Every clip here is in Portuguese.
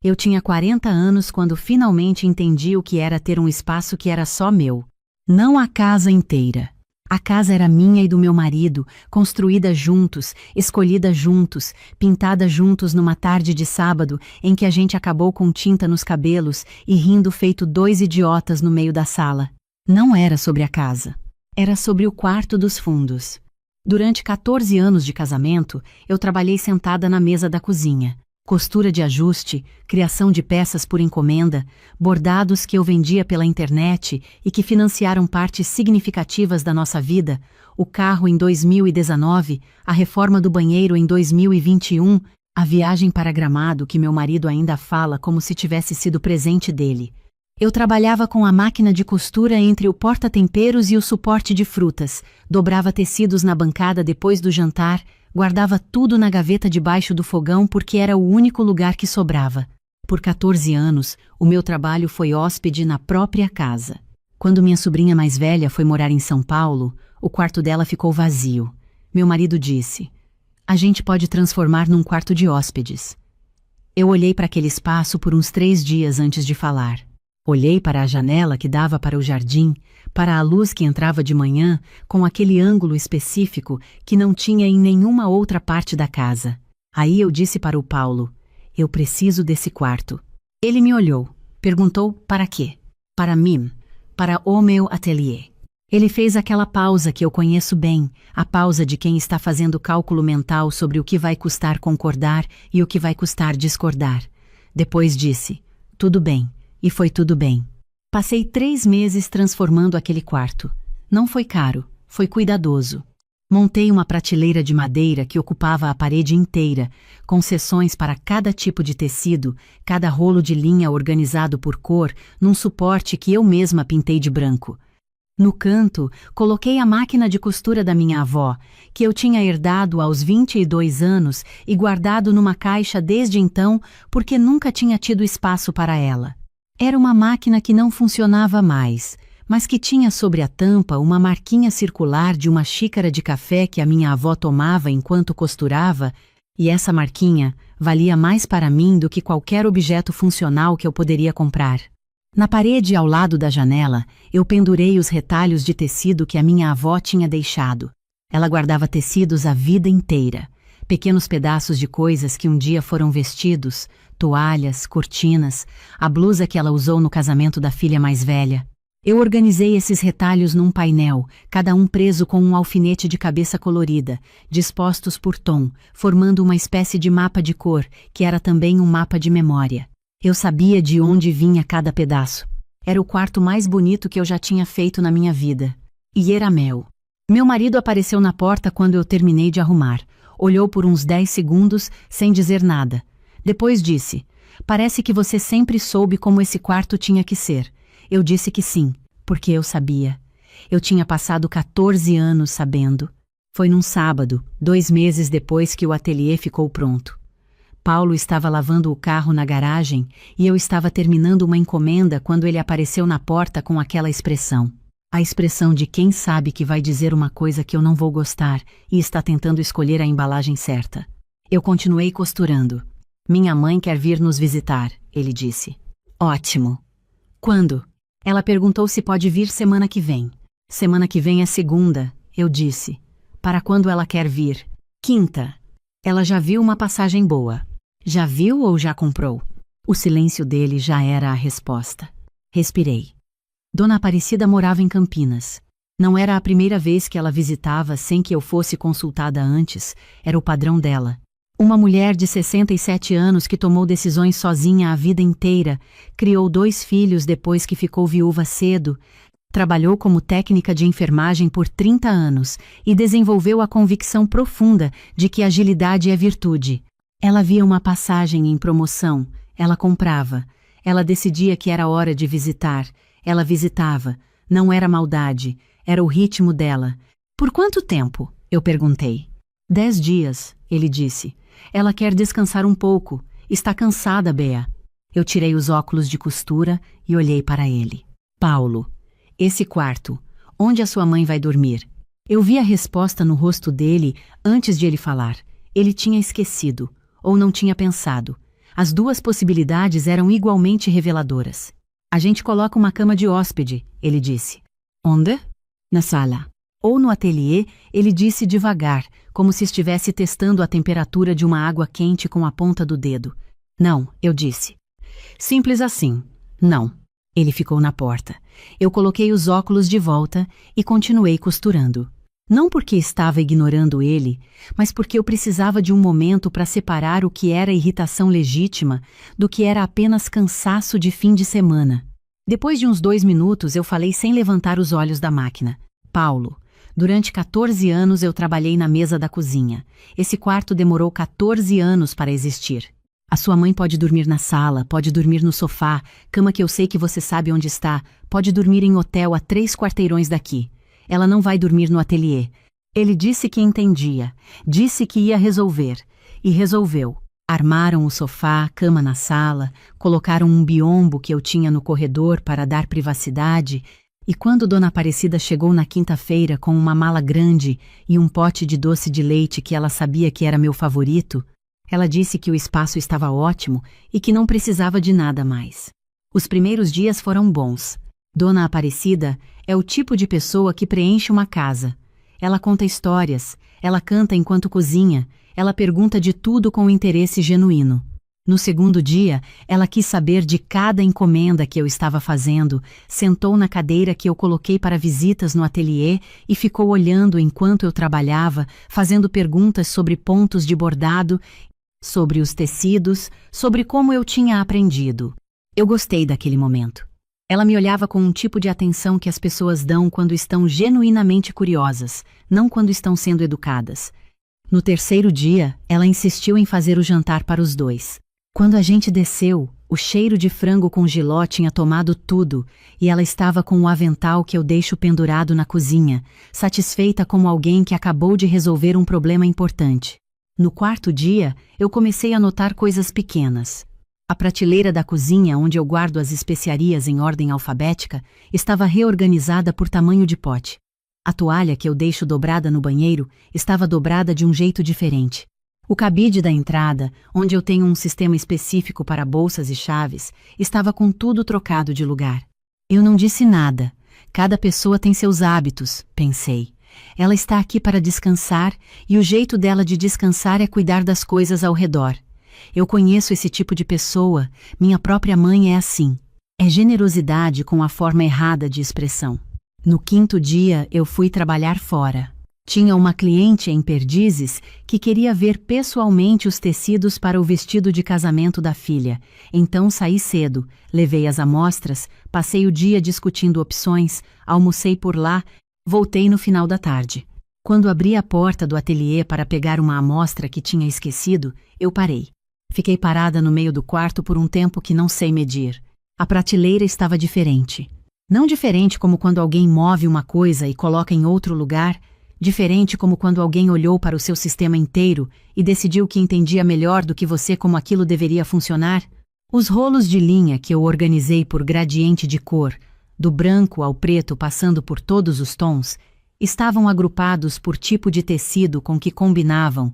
Eu tinha 40 anos quando finalmente entendi o que era ter um espaço que era só meu. Não a casa inteira. A casa era minha e do meu marido, construída juntos, escolhida juntos, pintada juntos numa tarde de sábado em que a gente acabou com tinta nos cabelos e rindo feito dois idiotas no meio da sala. Não era sobre a casa. Era sobre o quarto dos fundos. Durante 14 anos de casamento, eu trabalhei sentada na mesa da cozinha. Costura de ajuste, criação de peças por encomenda, bordados que eu vendia pela internet e que financiaram partes significativas da nossa vida, o carro em 2019, a reforma do banheiro em 2021, a viagem para Gramado que meu marido ainda fala como se tivesse sido presente dele. Eu trabalhava com a máquina de costura entre o porta-temperos e o suporte de frutas, dobrava tecidos na bancada depois do jantar, guardava tudo na gaveta debaixo do fogão porque era o único lugar que sobrava. Por 14 anos, o meu trabalho foi hóspede na própria casa. Quando minha sobrinha mais velha foi morar em São Paulo, o quarto dela ficou vazio. Meu marido disse: "A gente pode transformar num quarto de hóspedes." Eu olhei para aquele espaço por uns 3 dias antes de falar. Olhei para a janela que dava para o jardim, para a luz que entrava de manhã, com aquele ângulo específico que não tinha em nenhuma outra parte da casa. Aí eu disse para o Paulo: "Eu preciso desse quarto." Ele me olhou, perguntou para quê? Para mim, para o meu ateliê. Ele fez aquela pausa que eu conheço bem, a pausa de quem está fazendo cálculo mental sobre o que vai custar concordar e o que vai custar discordar. Depois disse: "Tudo bem." E foi tudo bem. Passei 3 meses transformando aquele quarto. Não foi caro, foi cuidadoso. Montei uma prateleira de madeira que ocupava a parede inteira, com seções para cada tipo de tecido, cada rolo de linha organizado por cor, num suporte que eu mesma pintei de branco. No canto, coloquei a máquina de costura da minha avó, que eu tinha herdado aos 22 anos e guardado numa caixa desde então porque nunca tinha tido espaço para ela. Era uma máquina que não funcionava mais, mas que tinha sobre a tampa uma marquinha circular de uma xícara de café que a minha avó tomava enquanto costurava, e essa marquinha valia mais para mim do que qualquer objeto funcional que eu poderia comprar. Na parede ao lado da janela, eu pendurei os retalhos de tecido que a minha avó tinha deixado. Ela guardava tecidos a vida inteira, pequenos pedaços de coisas que um dia foram vestidos, toalhas, cortinas, a blusa que ela usou no casamento da filha mais velha. Eu organizei esses retalhos num painel, cada um preso com um alfinete de cabeça colorida, dispostos por tom, formando uma espécie de mapa de cor, que era também um mapa de memória. Eu sabia de onde vinha cada pedaço. Era o quarto mais bonito que eu já tinha feito na minha vida. E era meu. Meu marido apareceu na porta quando eu terminei de arrumar. Olhou por uns 10 segundos, sem dizer nada. Depois disse: "Parece que você sempre soube como esse quarto tinha que ser." Eu disse que sim, porque eu sabia. Eu tinha passado 14 anos sabendo. Foi num sábado, 2 meses depois que o ateliê ficou pronto. Paulo estava lavando o carro na garagem e eu estava terminando uma encomenda quando ele apareceu na porta com aquela expressão. A expressão de quem sabe que vai dizer uma coisa que eu não vou gostar e está tentando escolher a embalagem certa. Eu continuei costurando. "Minha mãe quer vir nos visitar", ele disse. "Ótimo." "Quando?" Ela perguntou se pode vir semana que vem. "Semana que vem é segunda", eu disse. "Para quando ela quer vir?" "Quinta." "Ela já viu uma passagem boa." "Já viu ou já comprou?" O silêncio dele já era a resposta. Respirei. Dona Aparecida morava em Campinas. Não era a primeira vez que ela visitava sem que eu fosse consultada antes, era o padrão dela. Uma mulher de 67 anos que tomou decisões sozinha a vida inteira, criou 2 filhos depois que ficou viúva cedo, trabalhou como técnica de enfermagem por 30 anos e desenvolveu a convicção profunda de que agilidade é virtude. Ela via uma passagem em promoção, ela comprava. Ela decidia que era hora de visitar, ela visitava. Não era maldade, era o ritmo dela. "Por quanto tempo?" eu perguntei. 10 dias, ele disse. "Ela quer descansar um pouco. Está cansada, Bea." Eu tirei os óculos de costura e olhei para ele. "Paulo, esse quarto, onde a sua mãe vai dormir?" Eu vi a resposta no rosto dele antes de ele falar. Ele tinha esquecido, ou não tinha pensado. As duas possibilidades eram igualmente reveladoras. A gente coloca uma cama de hóspede, ele disse. Onde? Na sala. Ou no ateliê, ele disse devagar, como se estivesse testando a temperatura de uma água quente com a ponta do dedo. Não, eu disse. Simples assim. Não. Ele ficou na porta. Eu coloquei os óculos de volta e continuei costurando. Não porque estava ignorando ele, mas porque eu precisava de um momento para separar o que era irritação legítima do que era apenas cansaço de fim de semana. Depois de uns 2 minutos, eu falei sem levantar os olhos da máquina. Paulo, durante 14 anos eu trabalhei na mesa da cozinha. Esse quarto demorou 14 anos para existir. A sua mãe pode dormir na sala, pode dormir no sofá, cama que eu sei que você sabe onde está, pode dormir em hotel a 3 quarteirões daqui. Ela não vai dormir no ateliê. Ele disse que entendia, disse que ia resolver. E resolveu. Armaram o sofá, cama na sala, colocaram um biombo que eu tinha no corredor para dar privacidade, e quando Dona Aparecida chegou na quinta-feira com uma mala grande e um pote de doce de leite que ela sabia que era meu favorito, ela disse que o espaço estava ótimo e que não precisava de nada mais. Os primeiros dias foram bons. Dona Aparecida é o tipo de pessoa que preenche uma casa. Ela conta histórias, ela canta enquanto cozinha, ela pergunta de tudo com interesse genuíno. No segundo dia, ela quis saber de cada encomenda que eu estava fazendo, sentou na cadeira que eu coloquei para visitas no ateliê e ficou olhando enquanto eu trabalhava, fazendo perguntas sobre pontos de bordado, sobre os tecidos, sobre como eu tinha aprendido. Eu gostei daquele momento. Ela me olhava com um tipo de atenção que as pessoas dão quando estão genuinamente curiosas, não quando estão sendo educadas. No terceiro dia, ela insistiu em fazer o jantar para os dois. Quando a gente desceu, o cheiro de frango com jiló tinha tomado tudo, e ela estava com o avental que eu deixo pendurado na cozinha, satisfeita como alguém que acabou de resolver um problema importante. No quarto dia, eu comecei a notar coisas pequenas. A prateleira da cozinha, onde eu guardo as especiarias em ordem alfabética, estava reorganizada por tamanho de pote. A toalha que eu deixo dobrada no banheiro estava dobrada de um jeito diferente. O cabide da entrada, onde eu tenho um sistema específico para bolsas e chaves, estava com tudo trocado de lugar. Eu não disse nada. Cada pessoa tem seus hábitos, pensei. Ela está aqui para descansar e o jeito dela de descansar é cuidar das coisas ao redor. Eu conheço esse tipo de pessoa, minha própria mãe é assim. É generosidade com a forma errada de expressão. No quinto dia, eu fui trabalhar fora. Tinha uma cliente em Perdizes que queria ver pessoalmente os tecidos para o vestido de casamento da filha. Então saí cedo, levei as amostras, passei o dia discutindo opções, almocei por lá, voltei no final da tarde. Quando abri a porta do ateliê para pegar uma amostra que tinha esquecido, eu parei. Fiquei parada no meio do quarto por um tempo que não sei medir. A prateleira estava diferente. Não diferente como quando alguém move uma coisa e coloca em outro lugar, diferente como quando alguém olhou para o seu sistema inteiro e decidiu que entendia melhor do que você como aquilo deveria funcionar. Os rolos de linha que eu organizei por gradiente de cor, do branco ao preto passando por todos os tons, estavam agrupados por tipo de tecido com que combinavam,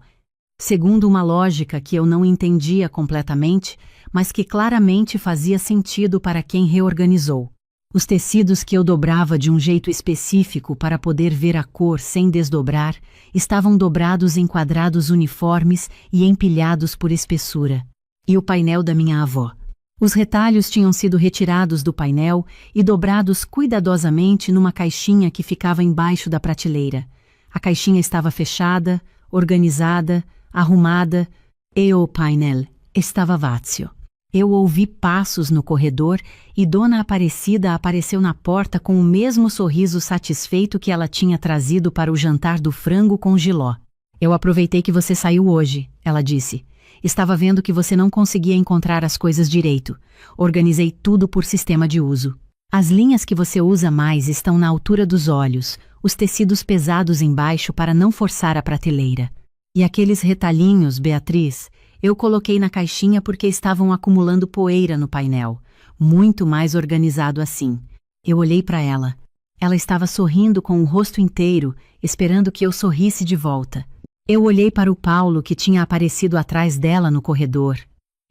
segundo uma lógica que eu não entendia completamente, mas que claramente fazia sentido para quem reorganizou. Os tecidos que eu dobrava de um jeito específico para poder ver a cor sem desdobrar, estavam dobrados em quadrados uniformes e empilhados por espessura. E o painel da minha avó. Os retalhos tinham sido retirados do painel e dobrados cuidadosamente numa caixinha que ficava embaixo da prateleira. A caixinha estava fechada, organizada, arrumada, e o painel estava vazio. Eu ouvi passos no corredor e Dona Aparecida apareceu na porta com o mesmo sorriso satisfeito que ela tinha trazido para o jantar do frango com jiló. Eu aproveitei que você saiu hoje, ela disse. Estava vendo que você não conseguia encontrar as coisas direito. Organizei tudo por sistema de uso. As linhas que você usa mais estão na altura dos olhos, os tecidos pesados embaixo para não forçar a prateleira. E aqueles retalhinhos, Beatriz, eu coloquei na caixinha porque estavam acumulando poeira no painel. Muito mais organizado assim. Eu olhei para ela. Ela estava sorrindo com o rosto inteiro, esperando que eu sorrisse de volta. Eu olhei para o Paulo que tinha aparecido atrás dela no corredor.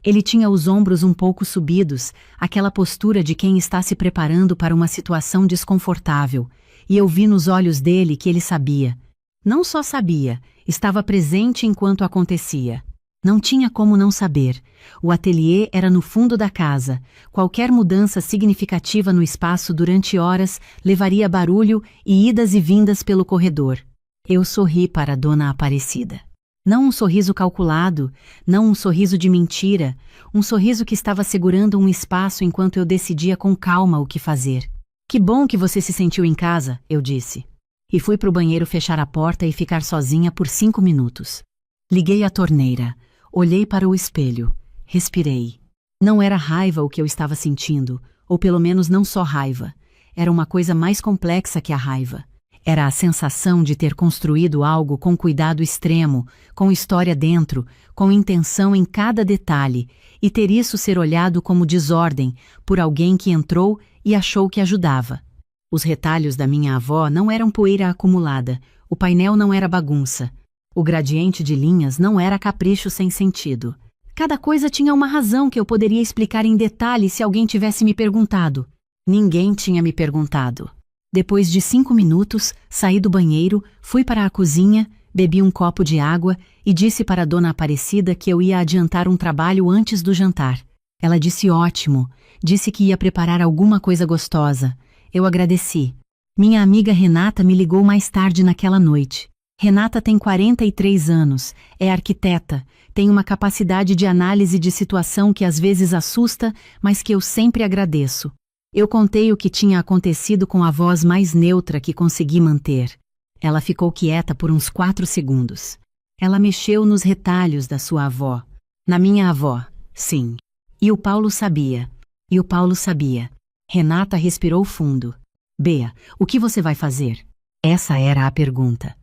Ele tinha os ombros um pouco subidos, aquela postura de quem está se preparando para uma situação desconfortável, e eu vi nos olhos dele que ele sabia. Não só sabia, estava presente enquanto acontecia. Não tinha como não saber. O ateliê era no fundo da casa. Qualquer mudança significativa no espaço durante horas levaria barulho e idas e vindas pelo corredor. Eu sorri para a Dona Aparecida. Não um sorriso calculado, não um sorriso de mentira, um sorriso que estava segurando um espaço enquanto eu decidia com calma o que fazer. Que bom que você se sentiu em casa, eu disse. E fui para o banheiro fechar a porta e ficar sozinha por 5 minutos. Liguei a torneira, olhei para o espelho, respirei. Não era raiva o que eu estava sentindo, ou pelo menos não só raiva. Era uma coisa mais complexa que a raiva. Era a sensação de ter construído algo com cuidado extremo, com história dentro, com intenção em cada detalhe, e ter isso ser olhado como desordem por alguém que entrou e achou que ajudava. Os retalhos da minha avó não eram poeira acumulada, o painel não era bagunça, o gradiente de linhas não era capricho sem sentido. Cada coisa tinha uma razão que eu poderia explicar em detalhe se alguém tivesse me perguntado. Ninguém tinha me perguntado. Depois de 5 minutos, saí do banheiro, fui para a cozinha, bebi um copo de água e disse para a Dona Aparecida que eu ia adiantar um trabalho antes do jantar. Ela disse ótimo, disse que ia preparar alguma coisa gostosa. Eu agradeci. Minha amiga Renata me ligou mais tarde naquela noite. Renata tem 43 anos, é arquiteta, tem uma capacidade de análise de situação que às vezes assusta, mas que eu sempre agradeço. Eu contei o que tinha acontecido com a voz mais neutra que consegui manter. Ela ficou quieta por uns 4 segundos. Ela mexeu nos retalhos da sua avó. Na minha avó, sim. E o Paulo sabia. E o Paulo sabia. Renata respirou fundo. Bea, o que você vai fazer? Essa era a pergunta.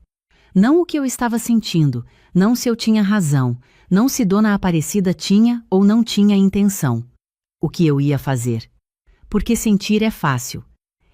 Não o que eu estava sentindo, não se eu tinha razão, não se Dona Aparecida tinha ou não tinha intenção. O que eu ia fazer? Porque sentir é fácil.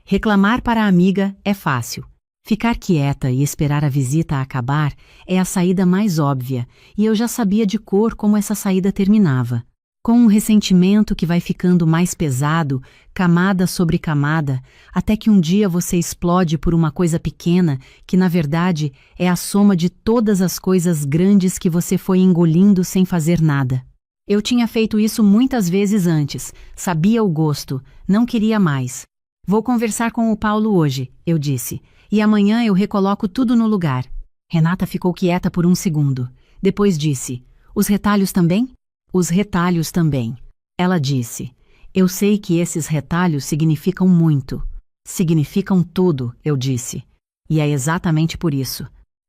Reclamar para a amiga é fácil. Ficar quieta e esperar a visita acabar é a saída mais óbvia, e eu já sabia de cor como essa saída terminava. Com um ressentimento que vai ficando mais pesado, camada sobre camada, até que um dia você explode por uma coisa pequena, que na verdade é a soma de todas as coisas grandes que você foi engolindo sem fazer nada. Eu tinha feito isso muitas vezes antes, sabia o gosto, não queria mais. Vou conversar com o Paulo hoje, eu disse, e amanhã eu recoloco tudo no lugar. Renata ficou quieta por um segundo. Depois disse, os retalhos também? Os retalhos também. Ela disse, eu sei que esses retalhos significam muito. Significam tudo, eu disse. E é exatamente por isso.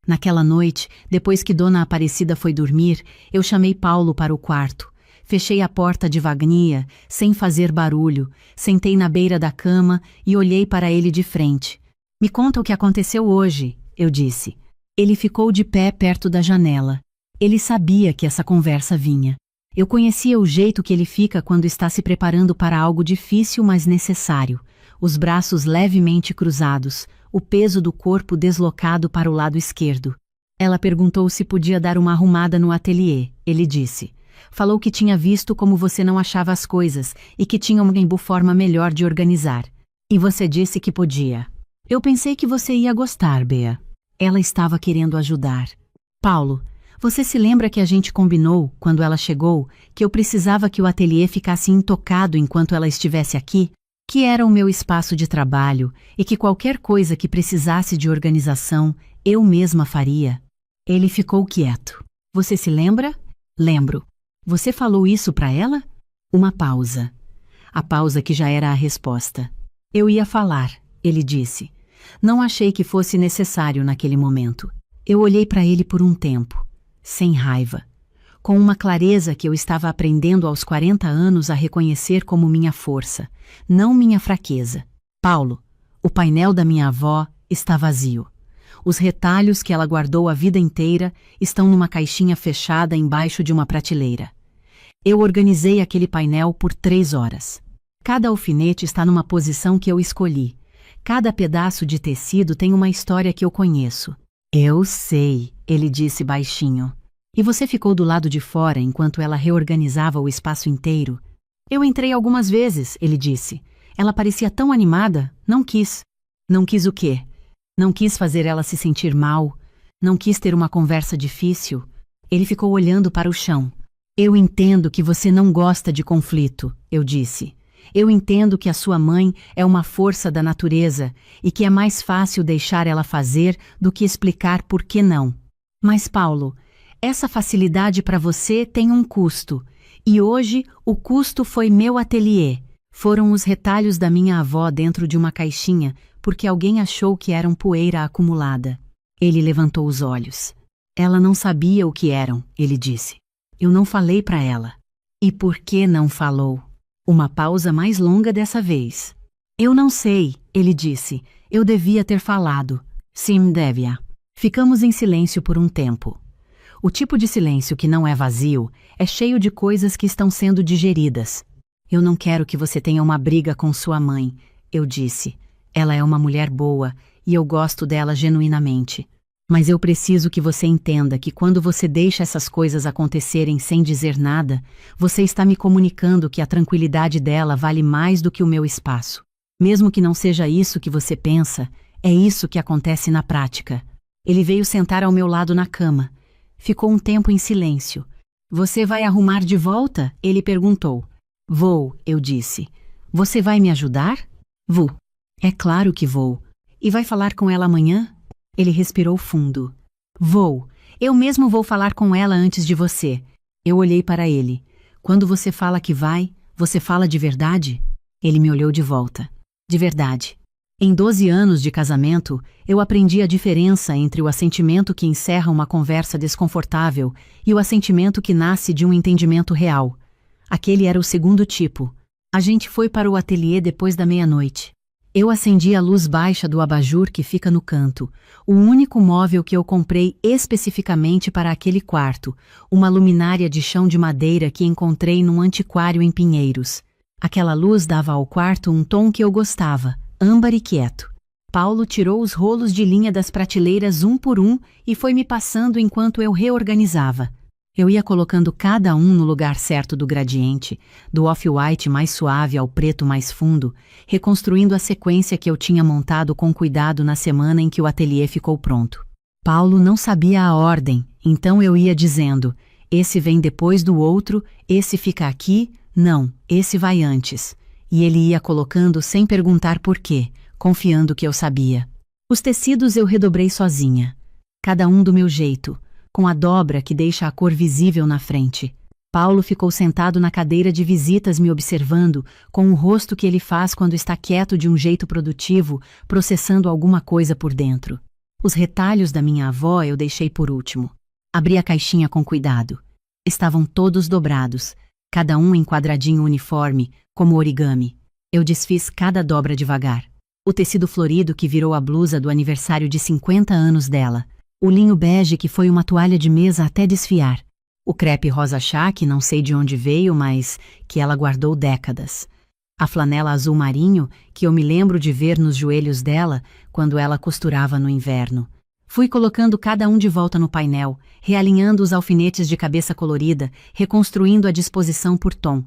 Naquela noite, depois que Dona Aparecida foi dormir, eu chamei Paulo para o quarto. Fechei a porta devagarinho, sem fazer barulho, sentei na beira da cama e olhei para ele de frente. Me conta o que aconteceu hoje, eu disse. Ele ficou de pé perto da janela. Ele sabia que essa conversa vinha. Eu conhecia o jeito que ele fica quando está se preparando para algo difícil, mas necessário. Os braços levemente cruzados, o peso do corpo deslocado para o lado esquerdo. Ela perguntou se podia dar uma arrumada no ateliê. Ele disse. Falou que tinha visto como você não achava as coisas e que tinha uma forma melhor de organizar. E você disse que podia. Eu pensei que você ia gostar, Bea. Ela estava querendo ajudar. Paulo, você se lembra que a gente combinou, quando ela chegou, que eu precisava que o ateliê ficasse intocado enquanto ela estivesse aqui? Que era o meu espaço de trabalho e que qualquer coisa que precisasse de organização, eu mesma faria? Ele ficou quieto. Você se lembra? Lembro. Você falou isso para ela? Uma pausa. A pausa que já era a resposta. Eu ia falar, ele disse. Não achei que fosse necessário naquele momento. Eu olhei para ele por um tempo, sem raiva, com uma clareza que eu estava aprendendo aos 40 anos a reconhecer como minha força, não minha fraqueza. Paulo, o painel da minha avó está vazio. Os retalhos que ela guardou a vida inteira estão numa caixinha fechada embaixo de uma prateleira. Eu organizei aquele painel por 3 horas. Cada alfinete está numa posição que eu escolhi. Cada pedaço de tecido tem uma história que eu conheço. Eu sei, ele disse baixinho. E você ficou do lado de fora enquanto ela reorganizava o espaço inteiro? Eu entrei algumas vezes, ele disse. Ela parecia tão animada, não quis. Não quis o quê? Não quis fazer ela se sentir mal. Não quis ter uma conversa difícil. Ele ficou olhando para o chão. Eu entendo que você não gosta de conflito, eu disse. Eu entendo que a sua mãe é uma força da natureza e que é mais fácil deixar ela fazer do que explicar por que não. Mas, Paulo, essa facilidade para você tem um custo. E hoje o custo foi meu ateliê. Foram os retalhos da minha avó dentro de uma caixinha porque alguém achou que eram poeira acumulada. Ele levantou os olhos. Ela não sabia o que eram, ele disse. Eu não falei para ela. E por que não falou? Uma pausa mais longa dessa vez. Eu não sei, ele disse. Eu devia ter falado. Sim, devia. Ficamos em silêncio por um tempo. O tipo de silêncio que não é vazio é cheio de coisas que estão sendo digeridas. Eu não quero que você tenha uma briga com sua mãe, eu disse. Ela é uma mulher boa e eu gosto dela genuinamente. Mas eu preciso que você entenda que quando você deixa essas coisas acontecerem sem dizer nada, você está me comunicando que a tranquilidade dela vale mais do que o meu espaço. Mesmo que não seja isso que você pensa, é isso que acontece na prática. Ele veio sentar ao meu lado na cama. Ficou um tempo em silêncio. Você vai arrumar de volta? Ele perguntou. Vou, eu disse. Você vai me ajudar? Vou. É claro que vou. E vai falar com ela amanhã? Ele respirou fundo. Vou. Eu mesmo vou falar com ela antes de você. Eu olhei para ele. Quando você fala que vai, você fala de verdade? Ele me olhou de volta. De verdade. Em 12 anos de casamento, eu aprendi a diferença entre o assentimento que encerra uma conversa desconfortável e o assentimento que nasce de um entendimento real. Aquele era o segundo tipo. A gente foi para o ateliê depois da meia-noite. Eu acendi a luz baixa do abajur que fica no canto, o único móvel que eu comprei especificamente para aquele quarto, uma luminária de chão de madeira que encontrei num antiquário em Pinheiros. Aquela luz dava ao quarto um tom que eu gostava, âmbar e quieto. Paulo tirou os rolos de linha das prateleiras um por um e foi me passando enquanto eu reorganizava. Eu ia colocando cada um no lugar certo do gradiente, do off-white mais suave ao preto mais fundo, reconstruindo a sequência que eu tinha montado com cuidado na semana em que o ateliê ficou pronto. Paulo não sabia a ordem, então eu ia dizendo, esse vem depois do outro, esse fica aqui, não, esse vai antes. E ele ia colocando sem perguntar por quê, confiando que eu sabia. Os tecidos eu redobrei sozinha, cada um do meu jeito, com a dobra que deixa a cor visível na frente. Paulo ficou sentado na cadeira de visitas me observando, com o rosto que ele faz quando está quieto de um jeito produtivo, processando alguma coisa por dentro. Os retalhos da minha avó eu deixei por último. Abri a caixinha com cuidado. Estavam todos dobrados, cada um em quadradinho uniforme, como origami. Eu desfiz cada dobra devagar. O tecido florido que virou a blusa do aniversário de 50 anos dela. O linho bege que foi uma toalha de mesa até desfiar. O crepe rosa chá que não sei de onde veio, mas que ela guardou décadas. A flanela azul marinho que eu me lembro de ver nos joelhos dela quando ela costurava no inverno. Fui colocando cada um de volta no painel, realinhando os alfinetes de cabeça colorida, reconstruindo a disposição por tom.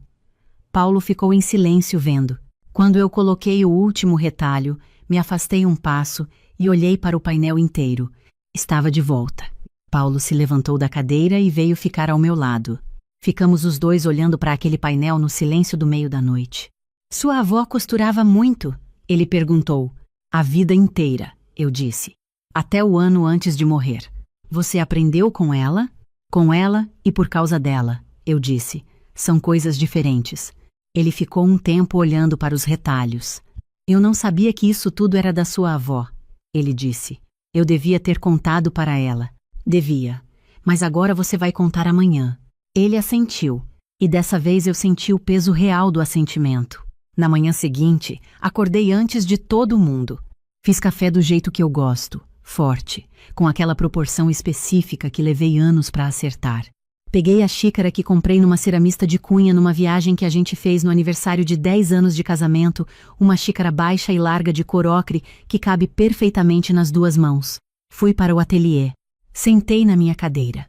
Paulo ficou em silêncio vendo. Quando eu coloquei o último retalho, me afastei um passo e olhei para o painel inteiro. Estava de volta. Paulo se levantou da cadeira e veio ficar ao meu lado. Ficamos os dois olhando para aquele painel no silêncio do meio da noite. Sua avó costurava muito? Ele perguntou. A vida inteira, eu disse. Até o ano antes de morrer. Você aprendeu com ela? Com ela e por causa dela, eu disse. São coisas diferentes. Ele ficou um tempo olhando para os retalhos. Eu não sabia que isso tudo era da sua avó, ele disse. Eu devia ter contado para ela. Devia. Mas agora você vai contar amanhã. Ele assentiu. E dessa vez eu senti o peso real do assentimento. Na manhã seguinte, acordei antes de todo mundo. Fiz café do jeito que eu gosto, forte, com aquela proporção específica que levei anos para acertar. Peguei a xícara que comprei numa ceramista de Cunha numa viagem que a gente fez no aniversário de 10 anos de casamento, uma xícara baixa e larga de cor ocre que cabe perfeitamente nas duas mãos. Fui para o ateliê. Sentei na minha cadeira.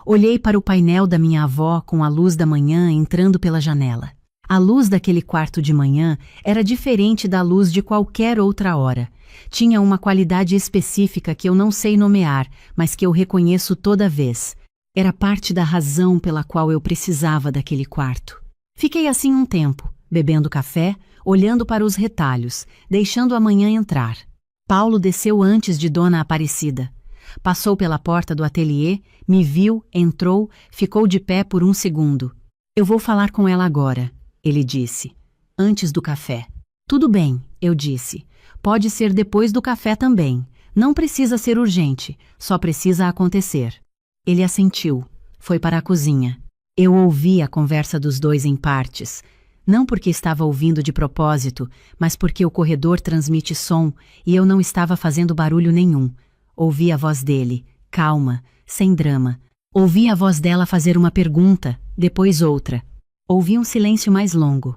Olhei para o painel da minha avó com a luz da manhã entrando pela janela. A luz daquele quarto de manhã era diferente da luz de qualquer outra hora. Tinha uma qualidade específica que eu não sei nomear, mas que eu reconheço toda vez. Era parte da razão pela qual eu precisava daquele quarto. Fiquei assim um tempo, bebendo café, olhando para os retalhos, deixando a manhã entrar. Paulo desceu antes de Dona Aparecida. Passou pela porta do ateliê, me viu, entrou, ficou de pé por um segundo. Eu vou falar com ela agora, ele disse, antes do café. Tudo bem, eu disse. Pode ser depois do café também. Não precisa ser urgente, só precisa acontecer. Ele assentiu. Foi para a cozinha. Eu ouvi a conversa dos dois em partes. Não porque estava ouvindo de propósito, mas porque o corredor transmite som e eu não estava fazendo barulho nenhum. Ouvi a voz dele, calma, sem drama. Ouvi a voz dela fazer uma pergunta, depois outra. Ouvi um silêncio mais longo.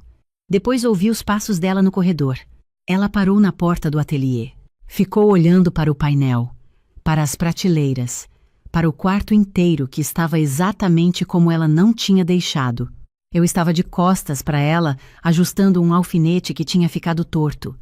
Depois ouvi os passos dela no corredor. Ela parou na porta do ateliê. Ficou olhando para o painel, para as prateleiras, para o quarto inteiro que estava exatamente como ela não tinha deixado. Eu estava de costas para ela, ajustando um alfinete que tinha ficado torto.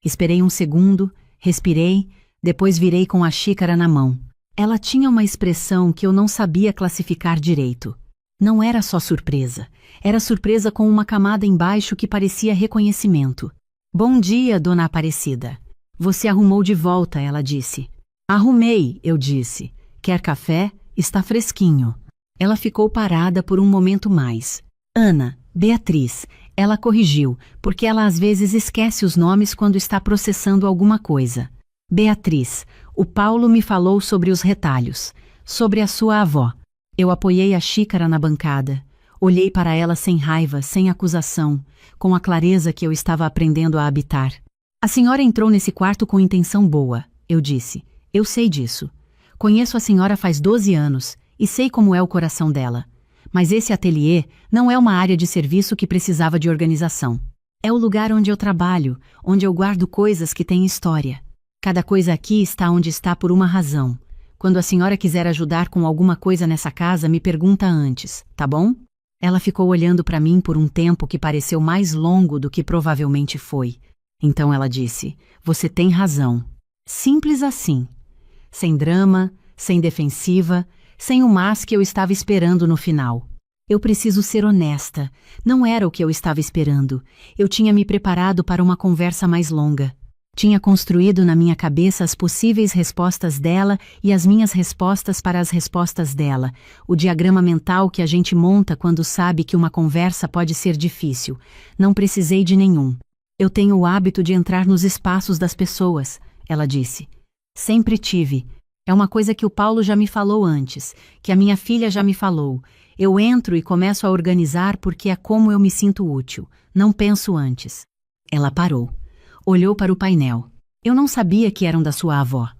Esperei um segundo, respirei, depois virei com a xícara na mão. Ela tinha uma expressão que eu não sabia classificar direito. Não era só surpresa. Era surpresa com uma camada embaixo que parecia reconhecimento. Bom dia, Dona Aparecida. Você arrumou de volta, ela disse. Arrumei, eu disse. Quer café? Está fresquinho. Ela ficou parada por um momento mais. Ana, Beatriz, ela corrigiu, porque ela às vezes esquece os nomes quando está processando alguma coisa. Beatriz, o Paulo me falou sobre os retalhos, sobre a sua avó. Eu apoiei a xícara na bancada. Olhei para ela sem raiva, sem acusação, com a clareza que eu estava aprendendo a habitar. A senhora entrou nesse quarto com intenção boa, eu disse. Eu sei disso. Conheço a senhora faz 12 anos e sei como é o coração dela. Mas esse ateliê não é uma área de serviço que precisava de organização. É o lugar onde eu trabalho, onde eu guardo coisas que têm história. Cada coisa aqui está onde está por uma razão. Quando a senhora quiser ajudar com alguma coisa nessa casa, me pergunta antes, tá bom? Ela ficou olhando para mim por um tempo que pareceu mais longo do que provavelmente foi. Então ela disse, você tem razão. Simples assim. Sem drama, sem defensiva, sem o mas que eu estava esperando no final. Eu preciso ser honesta. Não era o que eu estava esperando. Eu tinha me preparado para uma conversa mais longa. Tinha construído na minha cabeça as possíveis respostas dela e as minhas respostas para as respostas dela, o diagrama mental que a gente monta quando sabe que uma conversa pode ser difícil. Não precisei de nenhum. Eu tenho o hábito de entrar nos espaços das pessoas, ela disse. Sempre tive. É uma coisa que o Paulo já me falou antes, que a minha filha já me falou. Eu entro e começo a organizar porque é como eu me sinto útil. Não penso antes. Ela parou. Olhou para o painel. Eu não sabia que eram da sua avó.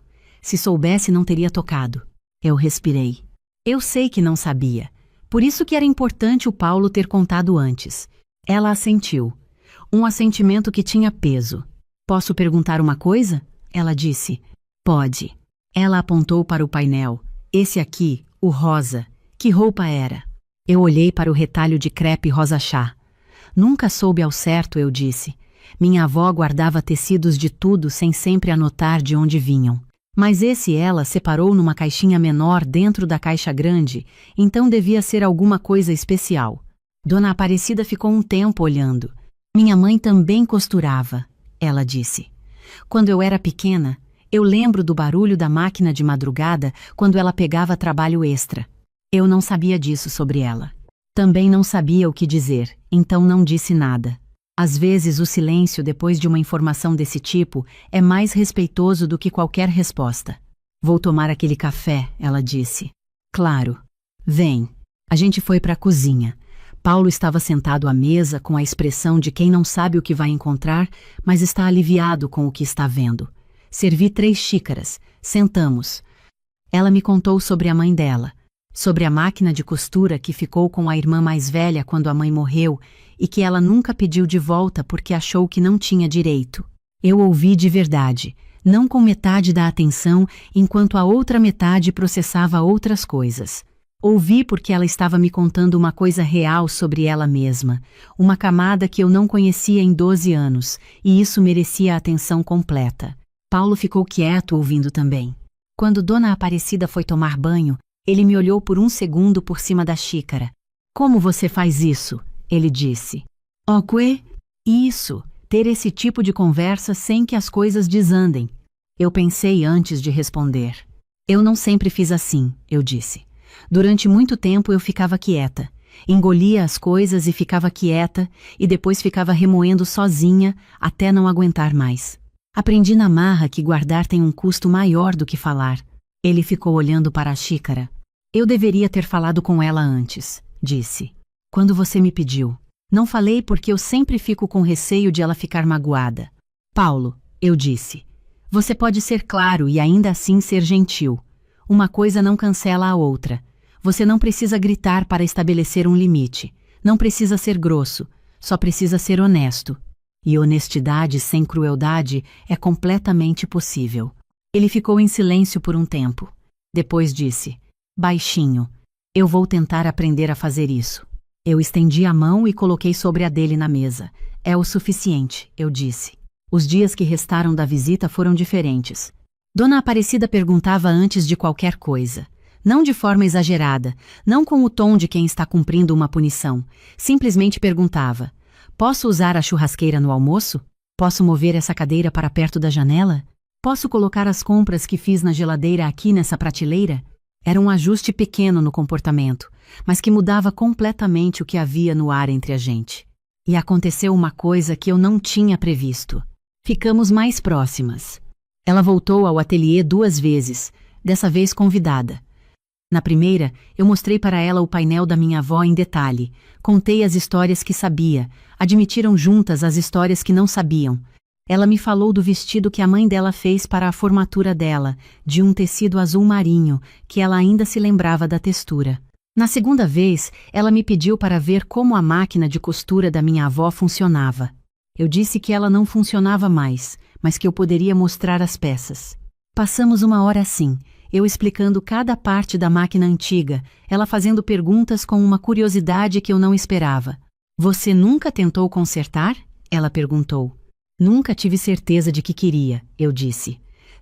Se soubesse, não teria tocado. Eu respirei. Eu sei que não sabia. Por isso que era importante o Paulo ter contado antes. Ela assentiu. Um assentimento que tinha peso. Posso perguntar uma coisa? Ela disse. Pode. Ela apontou para o painel. Esse aqui, o rosa. Que roupa era? Eu olhei para o retalho de crepe rosa chá. Nunca soube ao certo, eu disse. Minha avó guardava tecidos de tudo sem sempre anotar de onde vinham. Mas esse ela separou numa caixinha menor dentro da caixa grande, então devia ser alguma coisa especial. Dona Aparecida ficou um tempo olhando. Minha mãe também costurava, ela disse. Quando eu era pequena, eu lembro do barulho da máquina de madrugada quando ela pegava trabalho extra. Eu não sabia disso sobre ela. Também não sabia o que dizer, então não disse nada. Às vezes o silêncio depois de uma informação desse tipo é mais respeitoso do que qualquer resposta. Vou tomar aquele café, ela disse. Claro. Vem. A gente foi para a cozinha. Paulo estava sentado à mesa com a expressão de quem não sabe o que vai encontrar, mas está aliviado com o que está vendo. Servi 3 xícaras. Sentamos. Ela me contou sobre a mãe dela, sobre a máquina de costura que ficou com a irmã mais velha quando a mãe morreu e que ela nunca pediu de volta porque achou que não tinha direito. Eu ouvi de verdade, não com metade da atenção, enquanto a outra metade processava outras coisas. Ouvi porque ela estava me contando uma coisa real sobre ela mesma, uma camada que eu não conhecia em 12 anos, e isso merecia a atenção completa. Paulo ficou quieto ouvindo também. Quando Dona Aparecida foi tomar banho, ele me olhou por um segundo por cima da xícara. Como você faz isso? Ele disse. O quê? Isso, ter esse tipo de conversa sem que as coisas desandem. Eu pensei antes de responder. Eu não sempre fiz assim, eu disse. Durante muito tempo eu ficava quieta. Engolia as coisas e ficava quieta, e depois ficava remoendo sozinha até não aguentar mais. Aprendi na marra que guardar tem um custo maior do que falar. Ele ficou olhando para a xícara. Eu deveria ter falado com ela antes, disse. Quando você me pediu. Não falei porque eu sempre fico com receio de ela ficar magoada. Paulo, eu disse. Você pode ser claro e ainda assim ser gentil. Uma coisa não cancela a outra. Você não precisa gritar para estabelecer um limite. Não precisa ser grosso. Só precisa ser honesto. E honestidade sem crueldade é completamente possível. Ele ficou em silêncio por um tempo. Depois disse, baixinho, eu vou tentar aprender a fazer isso. Eu estendi a mão e coloquei sobre a dele na mesa. É o suficiente, eu disse. Os dias que restaram da visita foram diferentes. Dona Aparecida perguntava antes de qualquer coisa. Não de forma exagerada, não com o tom de quem está cumprindo uma punição. Simplesmente perguntava, posso usar a churrasqueira no almoço? Posso mover essa cadeira para perto da janela? Posso colocar as compras que fiz na geladeira aqui nessa prateleira? Era um ajuste pequeno no comportamento, mas que mudava completamente o que havia no ar entre a gente. E aconteceu uma coisa que eu não tinha previsto. Ficamos mais próximas. Ela voltou ao ateliê 2 vezes, dessa vez convidada. Na primeira, eu mostrei para ela o painel da minha avó em detalhe, contei as histórias que sabia, admitiram juntas as histórias que não sabiam. Ela me falou do vestido que a mãe dela fez para a formatura dela, de um tecido azul marinho, que ela ainda se lembrava da textura. Na segunda vez, ela me pediu para ver como a máquina de costura da minha avó funcionava. Eu disse que ela não funcionava mais, mas que eu poderia mostrar as peças. Passamos 1 hora assim, eu explicando cada parte da máquina antiga, ela fazendo perguntas com uma curiosidade que eu não esperava. Você nunca tentou consertar? Ela perguntou. Nunca tive certeza de que queria, eu disse.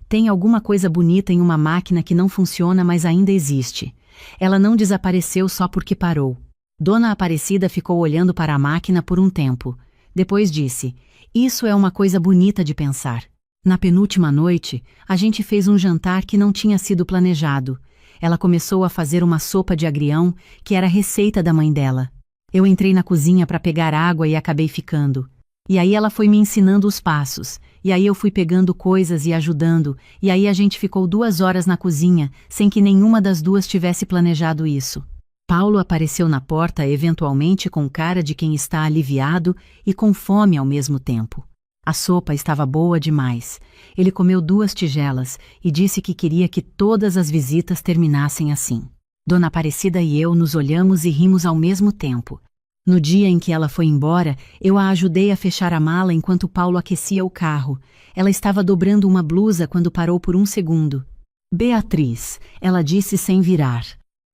Tem alguma coisa bonita em uma máquina que não funciona, mas ainda existe. Ela não desapareceu só porque parou. Dona Aparecida ficou olhando para a máquina por um tempo. Depois disse, isso é uma coisa bonita de pensar. Na penúltima noite, a gente fez um jantar que não tinha sido planejado. Ela começou a fazer uma sopa de agrião, que era a receita da mãe dela. Eu entrei na cozinha para pegar água e acabei ficando. E aí ela foi me ensinando os passos, e aí eu fui pegando coisas e ajudando, e aí a gente ficou 2 horas na cozinha, sem que nenhuma das duas tivesse planejado isso. Paulo apareceu na porta eventualmente com cara de quem está aliviado e com fome ao mesmo tempo. A sopa estava boa demais. Ele comeu 2 tigelas e disse que queria que todas as visitas terminassem assim. Dona Aparecida e eu nos olhamos e rimos ao mesmo tempo. No dia em que ela foi embora, eu a ajudei a fechar a mala enquanto Paulo aquecia o carro. Ela estava dobrando uma blusa quando parou por um segundo. Beatriz, ela disse sem virar.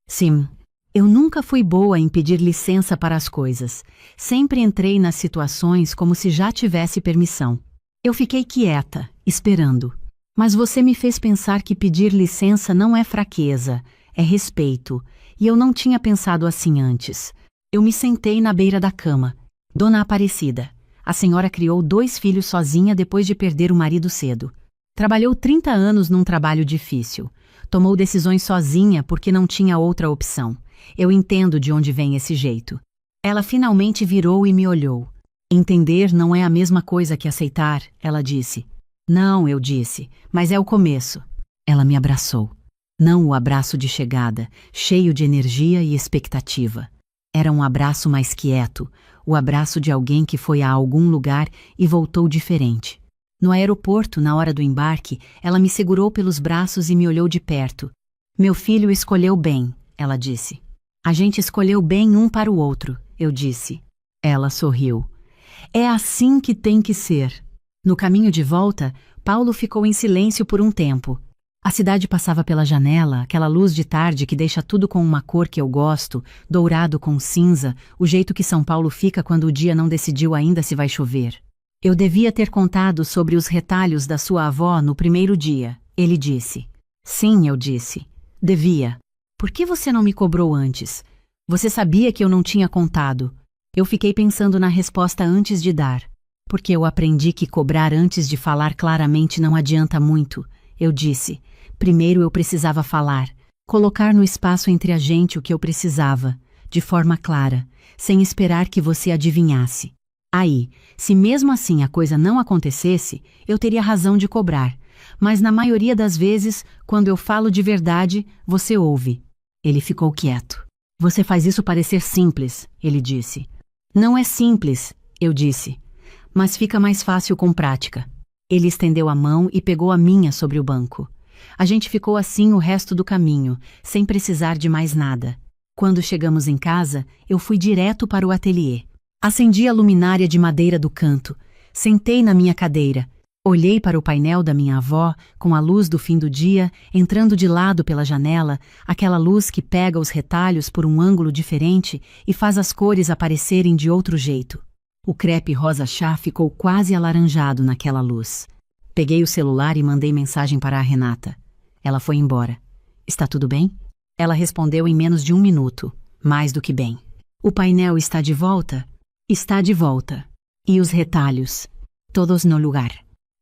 Sim, eu nunca fui boa em pedir licença para as coisas. Sempre entrei nas situações como se já tivesse permissão. Eu fiquei quieta, esperando. Mas você me fez pensar que pedir licença não é fraqueza, é respeito. E eu não tinha pensado assim antes. Eu me sentei na beira da cama. Dona Aparecida. A senhora criou 2 filhos sozinha depois de perder o marido cedo. Trabalhou 30 anos num trabalho difícil. Tomou decisões sozinha porque não tinha outra opção. Eu entendo de onde vem esse jeito. Ela finalmente virou e me olhou. Entender não é a mesma coisa que aceitar, ela disse. Não, eu disse, mas é o começo. Ela me abraçou. Não o abraço de chegada, cheio de energia e expectativa. Era um abraço mais quieto, o abraço de alguém que foi a algum lugar e voltou diferente. No aeroporto, na hora do embarque, ela me segurou pelos braços e me olhou de perto. Meu filho escolheu bem, ela disse. A gente escolheu bem um para o outro, eu disse. Ela sorriu. É assim que tem que ser. No caminho de volta, Paulo ficou em silêncio por um tempo. A cidade passava pela janela, aquela luz de tarde que deixa tudo com uma cor que eu gosto, dourado com cinza, o jeito que São Paulo fica quando o dia não decidiu ainda se vai chover. Eu devia ter contado sobre os retalhos da sua avó no primeiro dia, ele disse. Sim, eu disse. Devia. Por que você não me cobrou antes? Você sabia que eu não tinha contado. Eu fiquei pensando na resposta antes de dar. Porque eu aprendi que cobrar antes de falar claramente não adianta muito. Eu disse. Primeiro eu precisava falar, colocar no espaço entre a gente o que eu precisava, de forma clara, sem esperar que você adivinhasse. Aí, se mesmo assim a coisa não acontecesse, eu teria razão de cobrar, mas na maioria das vezes, quando eu falo de verdade, você ouve. Ele ficou quieto. Você faz isso parecer simples, ele disse. Não é simples, eu disse, mas fica mais fácil com prática. Ele estendeu a mão e pegou a minha sobre o banco. A gente ficou assim o resto do caminho, sem precisar de mais nada. Quando chegamos em casa, eu fui direto para o ateliê. Acendi a luminária de madeira do canto, sentei na minha cadeira, olhei para o painel da minha avó, com a luz do fim do dia, entrando de lado pela janela, aquela luz que pega os retalhos por um ângulo diferente e faz as cores aparecerem de outro jeito. O crepe rosa chá ficou quase alaranjado naquela luz. Peguei o celular e mandei mensagem para a Renata. Ela foi embora. Está tudo bem? Ela respondeu em menos de 1 minuto. Mais do que bem. O painel está de volta? Está de volta. E os retalhos? Todos no lugar.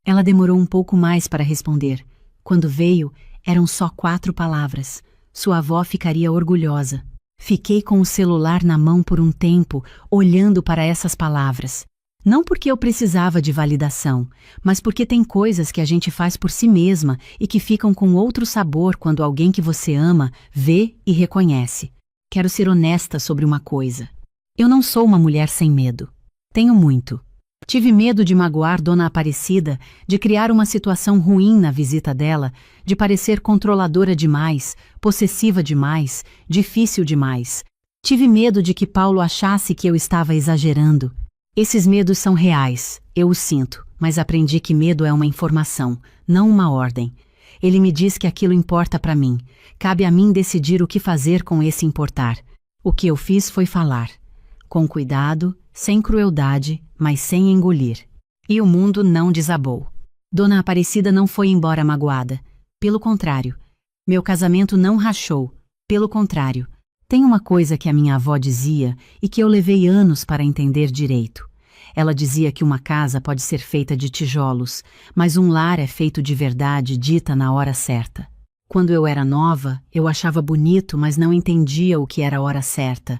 Ela demorou um pouco mais para responder. Quando veio, eram só 4 palavras. Sua avó ficaria orgulhosa. Fiquei com o celular na mão por um tempo, olhando para essas palavras. Não porque eu precisava de validação, mas porque tem coisas que a gente faz por si mesma e que ficam com outro sabor quando alguém que você ama vê e reconhece. Quero ser honesta sobre uma coisa. Eu não sou uma mulher sem medo. Tenho muito. Tive medo de magoar Dona Aparecida, de criar uma situação ruim na visita dela, de parecer controladora demais, possessiva demais, difícil demais. Tive medo de que Paulo achasse que eu estava exagerando. Esses medos são reais, eu os sinto, mas aprendi que medo é uma informação, não uma ordem. Ele me diz que aquilo importa para mim. Cabe a mim decidir o que fazer com esse importar. O que eu fiz foi falar. Com cuidado, sem crueldade, mas sem engolir. E o mundo não desabou. Dona Aparecida não foi embora magoada. Pelo contrário. Meu casamento não rachou. Pelo contrário. Tem uma coisa que a minha avó dizia e que eu levei anos para entender direito. Ela dizia que uma casa pode ser feita de tijolos, mas um lar é feito de verdade dita na hora certa. Quando eu era nova, eu achava bonito, mas não entendia o que era a hora certa.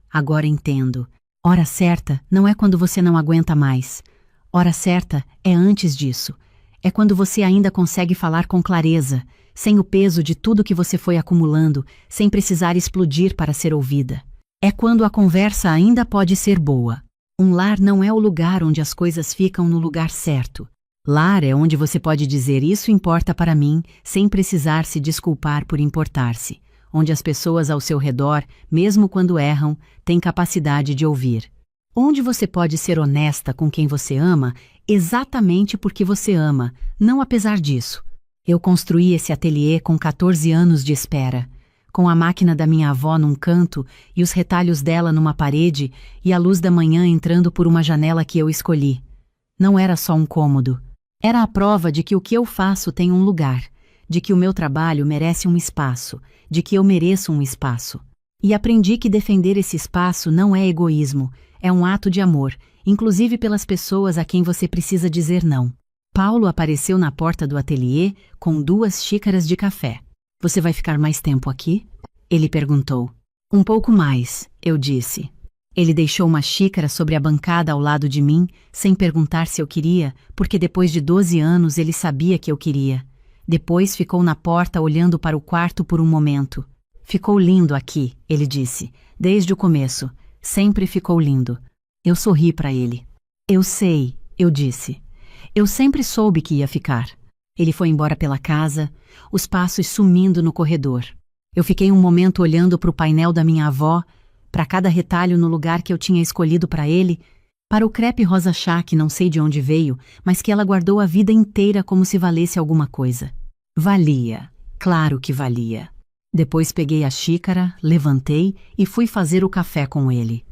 Agora entendo. Hora certa não é quando você não aguenta mais. Hora certa é antes disso. É quando você ainda consegue falar com clareza, sem o peso de tudo que você foi acumulando, sem precisar explodir para ser ouvida. É quando a conversa ainda pode ser boa. Um lar não é o lugar onde as coisas ficam no lugar certo. Lar é onde você pode dizer isso importa para mim, sem precisar se desculpar por importar-se. Onde as pessoas ao seu redor, mesmo quando erram, têm capacidade de ouvir. Onde você pode ser honesta com quem você ama, exatamente porque você ama, não apesar disso. Eu construí esse ateliê com 14 anos de espera, com a máquina da minha avó num canto e os retalhos dela numa parede e a luz da manhã entrando por uma janela que eu escolhi. Não era só um cômodo. Era a prova de que o que eu faço tem um lugar, de que o meu trabalho merece um espaço, de que eu mereço um espaço. E aprendi que defender esse espaço não é egoísmo, é um ato de amor, inclusive pelas pessoas a quem você precisa dizer não. Paulo apareceu na porta do ateliê com 2 xícaras de café. Você vai ficar mais tempo aqui? Ele perguntou. Um pouco mais, eu disse. Ele deixou uma xícara sobre a bancada ao lado de mim, sem perguntar se eu queria, porque depois de 12 anos ele sabia que eu queria. Depois ficou na porta olhando para o quarto por um momento. Ficou lindo aqui, ele disse, desde o começo. Sempre ficou lindo. Eu sorri para ele. Eu sei, eu disse. Eu sempre soube que ia ficar. Ele foi embora pela casa, os passos sumindo no corredor. Eu fiquei um momento olhando para o painel da minha avó, para cada retalho no lugar que eu tinha escolhido para ele, para o crepe rosa chá que não sei de onde veio, mas que ela guardou a vida inteira como se valesse alguma coisa. Valia. Claro que valia. Depois peguei a xícara, levantei e fui fazer o café com ele.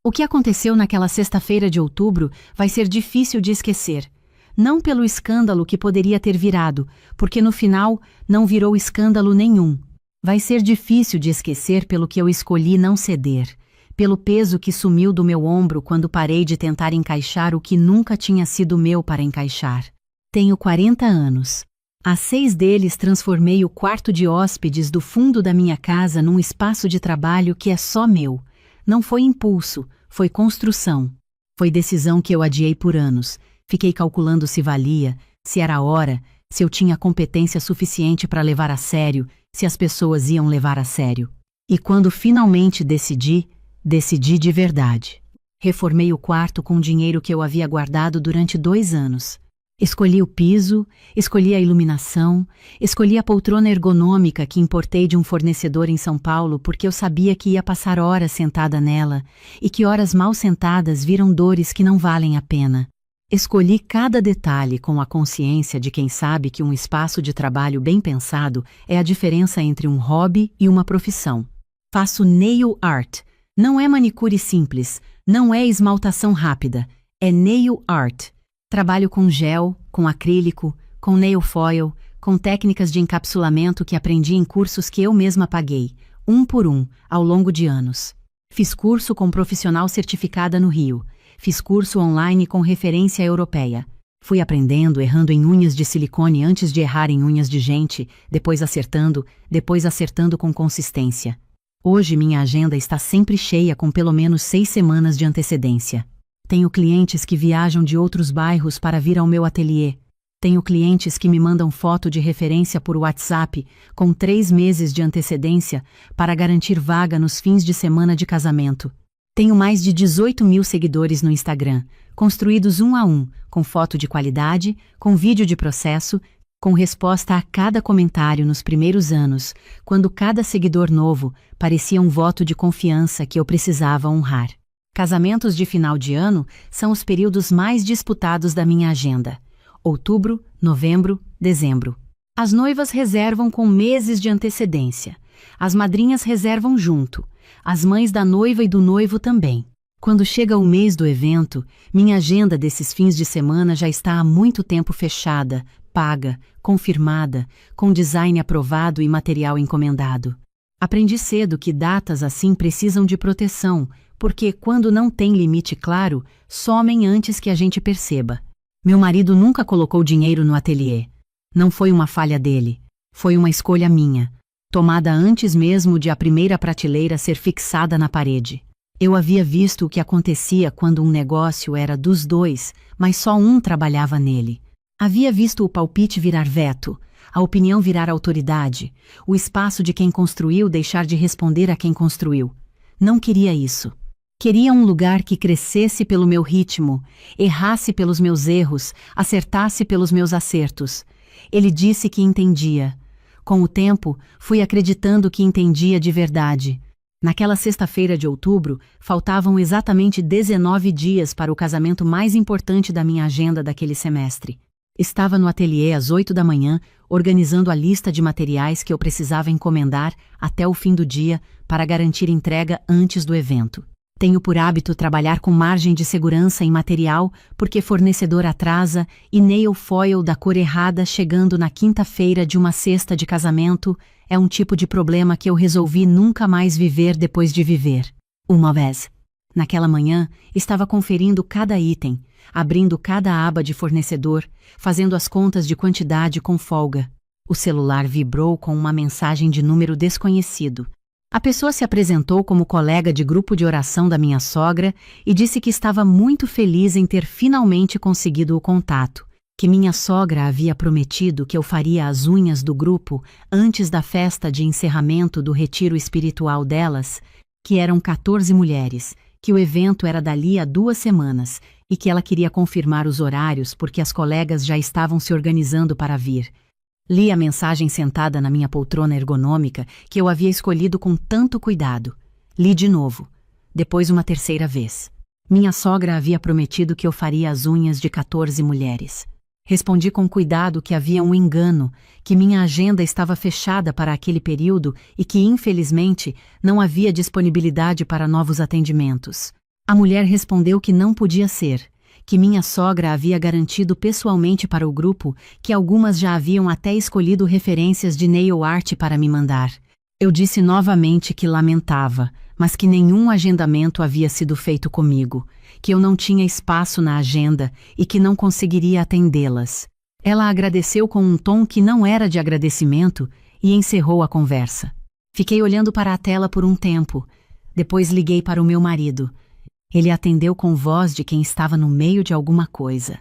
O que aconteceu naquela sexta-feira de outubro vai ser difícil de esquecer. Não pelo escândalo que poderia ter virado, porque no final não virou escândalo nenhum. Vai ser difícil de esquecer pelo que eu escolhi não ceder, pelo peso que sumiu do meu ombro quando parei de tentar encaixar o que nunca tinha sido meu para encaixar. Tenho 40 anos. Há 6 deles transformei o quarto de hóspedes do fundo da minha casa num espaço de trabalho que é só meu. Não foi impulso, foi construção. Foi decisão que eu adiei por anos. Fiquei calculando se valia, se era a hora, se eu tinha competência suficiente para levar a sério, se as pessoas iam levar a sério. E quando finalmente decidi de verdade. Reformei o quarto com dinheiro que eu havia guardado durante 2 anos. Escolhi o piso, escolhi a iluminação, escolhi a poltrona ergonômica que importei de um fornecedor em São Paulo porque eu sabia que ia passar horas sentada nela e que horas mal sentadas viram dores que não valem a pena. Escolhi cada detalhe com a consciência de quem sabe que um espaço de trabalho bem pensado é a diferença entre um hobby e uma profissão. Faço nail art. Não é manicure simples, não é esmaltação rápida, é nail art. Trabalho com gel, com acrílico, com nail foil, com técnicas de encapsulamento que aprendi em cursos que eu mesma paguei, um por um, ao longo de anos. Fiz curso com profissional certificada no Rio. Fiz curso online com referência europeia. Fui aprendendo, errando em unhas de silicone antes de errar em unhas de gente, depois acertando com consistência. Hoje minha agenda está sempre cheia com pelo menos 6 semanas de antecedência. Tenho clientes que viajam de outros bairros para vir ao meu ateliê. Tenho clientes que me mandam foto de referência por WhatsApp com 3 meses de antecedência para garantir vaga nos fins de semana de casamento. Tenho mais de 18 mil seguidores no Instagram, construídos 1 a 1, com foto de qualidade, com vídeo de processo, com resposta a cada comentário nos primeiros anos, quando cada seguidor novo parecia um voto de confiança que eu precisava honrar. Casamentos de final de ano são os períodos mais disputados da minha agenda. Outubro, novembro, dezembro. As noivas reservam com meses de antecedência. As madrinhas reservam junto. As mães da noiva e do noivo também. Quando chega o mês do evento, minha agenda desses fins de semana já está há muito tempo fechada, paga, confirmada, com design aprovado e material encomendado. Aprendi cedo que datas assim precisam de proteção, porque quando não tem limite claro, somem antes que a gente perceba. Meu marido nunca colocou dinheiro no ateliê. Não foi uma falha dele. Foi uma escolha minha, tomada antes mesmo de a primeira prateleira ser fixada na parede. Eu havia visto o que acontecia quando um negócio era dos 2, mas só um trabalhava nele. Havia visto o palpite virar veto, a opinião virar autoridade, o espaço de quem construiu deixar de responder a quem construiu. Não queria isso. Queria um lugar que crescesse pelo meu ritmo, errasse pelos meus erros, acertasse pelos meus acertos. Ele disse que entendia. Com o tempo, fui acreditando que entendia de verdade. Naquela sexta-feira de outubro, faltavam exatamente 19 dias para o casamento mais importante da minha agenda daquele semestre. Estava no ateliê às 8 da manhã, organizando a lista de materiais que eu precisava encomendar até o fim do dia para garantir entrega antes do evento. Tenho por hábito trabalhar com margem de segurança em material porque fornecedor atrasa e nail foil da cor errada chegando na quinta-feira de uma cesta de casamento é um tipo de problema que eu resolvi nunca mais viver depois de viver. Uma vez. Naquela manhã, estava conferindo cada item, abrindo cada aba de fornecedor, fazendo as contas de quantidade com folga. O celular vibrou com uma mensagem de número desconhecido. A pessoa se apresentou como colega de grupo de oração da minha sogra e disse que estava muito feliz em ter finalmente conseguido o contato, que minha sogra havia prometido que eu faria as unhas do grupo antes da festa de encerramento do retiro espiritual delas, que eram 14 mulheres, que o evento era dali a 2 semanas e que ela queria confirmar os horários porque as colegas já estavam se organizando para vir. Li a mensagem sentada na minha poltrona ergonômica que eu havia escolhido com tanto cuidado. Li de novo, depois uma terceira vez. Minha sogra havia prometido que eu faria as unhas de 14 mulheres. Respondi com cuidado que havia um engano, que minha agenda estava fechada para aquele período e que, infelizmente, não havia disponibilidade para novos atendimentos. A mulher respondeu que não podia ser, que minha sogra havia garantido pessoalmente para o grupo, que algumas já haviam até escolhido referências de nail art para me mandar. Eu disse novamente que lamentava, mas que nenhum agendamento havia sido feito comigo, que eu não tinha espaço na agenda e que não conseguiria atendê-las. Ela agradeceu com um tom que não era de agradecimento e encerrou a conversa. Fiquei olhando para a tela por um tempo. Depois liguei para o meu marido. Ele atendeu com voz de quem estava no meio de alguma coisa.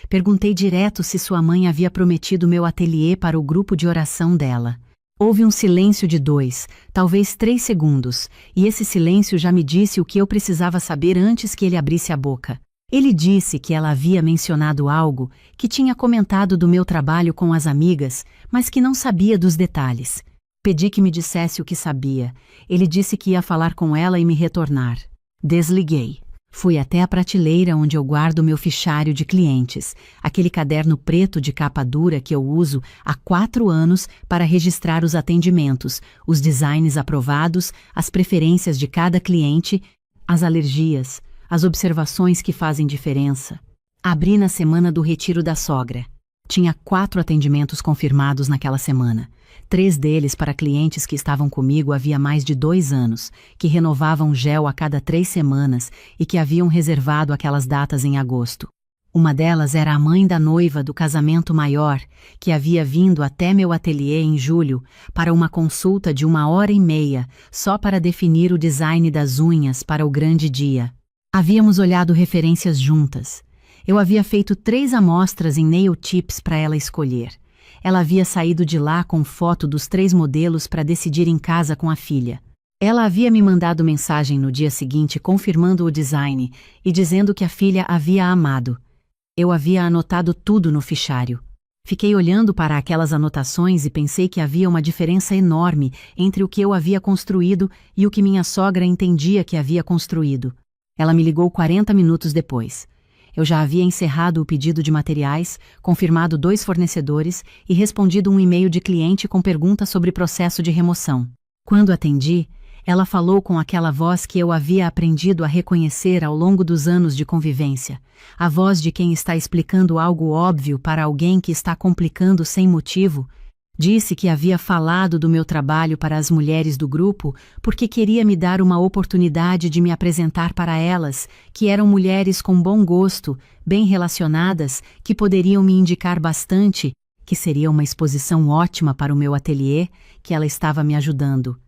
Perguntei direto se sua mãe havia prometido meu ateliê para o grupo de oração dela. Houve um silêncio de 2, talvez 3 segundos, e esse silêncio já me disse o que eu precisava saber antes que ele abrisse a boca. Ele disse que ela havia mencionado algo, que tinha comentado do meu trabalho com as amigas, mas que não sabia dos detalhes. Pedi que me dissesse o que sabia. Ele disse que ia falar com ela e me retornar. Desliguei. Fui até a prateleira onde eu guardo meu fichário de clientes, aquele caderno preto de capa dura que eu uso há 4 anos para registrar os atendimentos, os designs aprovados, as preferências de cada cliente, as alergias, as observações que fazem diferença. Abri na semana do retiro da sogra. Tinha 4 atendimentos confirmados naquela semana. 3 deles para clientes que estavam comigo havia mais de 2 anos, que renovavam gel a cada 3 semanas e que haviam reservado aquelas datas em agosto. Uma delas era a mãe da noiva do casamento maior, que havia vindo até meu ateliê em julho para uma consulta de 1h30, só para definir o design das unhas para o grande dia. Havíamos olhado referências juntas. Eu havia feito 3 amostras em nail tips para ela escolher. Ela havia saído de lá com foto dos 3 modelos para decidir em casa com a filha. Ela havia me mandado mensagem no dia seguinte confirmando o design e dizendo que a filha havia amado. Eu havia anotado tudo no fichário. Fiquei olhando para aquelas anotações e pensei que havia uma diferença enorme entre o que eu havia construído e o que minha sogra entendia que havia construído. Ela me ligou 40 minutos depois. Eu já havia encerrado o pedido de materiais, confirmado 2 fornecedores e respondido um e-mail de cliente com perguntas sobre processo de remoção. Quando atendi, ela falou com aquela voz que eu havia aprendido a reconhecer ao longo dos anos de convivência, a voz de quem está explicando algo óbvio para alguém que está complicando sem motivo. Disse que havia falado do meu trabalho para as mulheres do grupo porque queria me dar uma oportunidade de me apresentar para elas, que eram mulheres com bom gosto, bem relacionadas, que poderiam me indicar bastante, que seria uma exposição ótima para o meu ateliê, que ela estava me ajudando.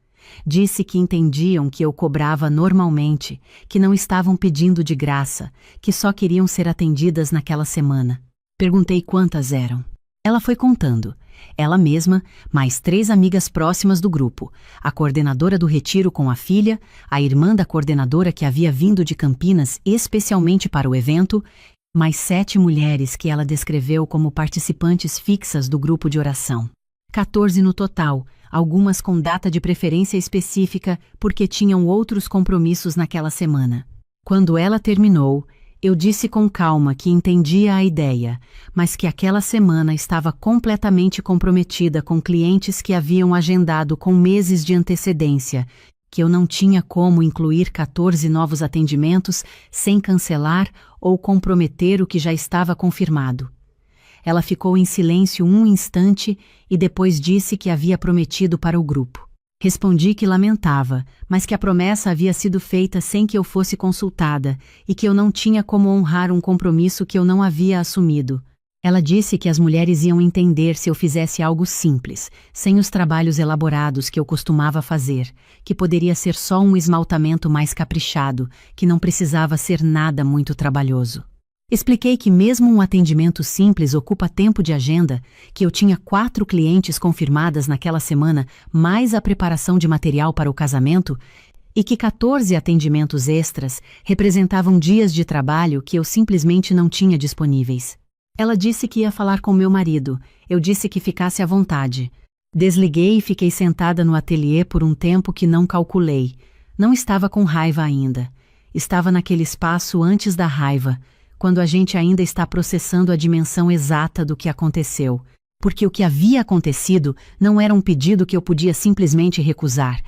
Disse que entendiam que eu cobrava normalmente, que não estavam pedindo de graça, que só queriam ser atendidas naquela semana. Perguntei quantas eram. Ela foi contando. Ela mesma, mais 3 amigas próximas do grupo, a coordenadora do retiro com a filha, a irmã da coordenadora que havia vindo de Campinas especialmente para o evento, mais 7 mulheres que ela descreveu como participantes fixas do grupo de oração. 14 no total, algumas com data de preferência específica porque tinham outros compromissos naquela semana. Quando ela terminou, eu disse com calma que entendia a ideia, mas que aquela semana estava completamente comprometida com clientes que haviam agendado com meses de antecedência, que eu não tinha como incluir 14 novos atendimentos sem cancelar ou comprometer o que já estava confirmado. Ela ficou em silêncio um instante e depois disse que havia prometido para o grupo. Respondi que lamentava, mas que a promessa havia sido feita sem que eu fosse consultada e que eu não tinha como honrar um compromisso que eu não havia assumido. Ela disse que as mulheres iam entender se eu fizesse algo simples, sem os trabalhos elaborados que eu costumava fazer, que poderia ser só um esmaltamento mais caprichado, que não precisava ser nada muito trabalhoso. Expliquei que mesmo um atendimento simples ocupa tempo de agenda, que eu tinha 4 clientes confirmadas naquela semana, mais a preparação de material para o casamento, e que 14 atendimentos extras representavam dias de trabalho que eu simplesmente não tinha disponíveis. Ela disse que ia falar com meu marido, eu disse que ficasse à vontade. Desliguei e fiquei sentada no ateliê por um tempo que não calculei. Não estava com raiva ainda. Estava naquele espaço antes da raiva, quando a gente ainda está processando a dimensão exata do que aconteceu, porque o que havia acontecido não era um pedido que eu podia simplesmente recusar,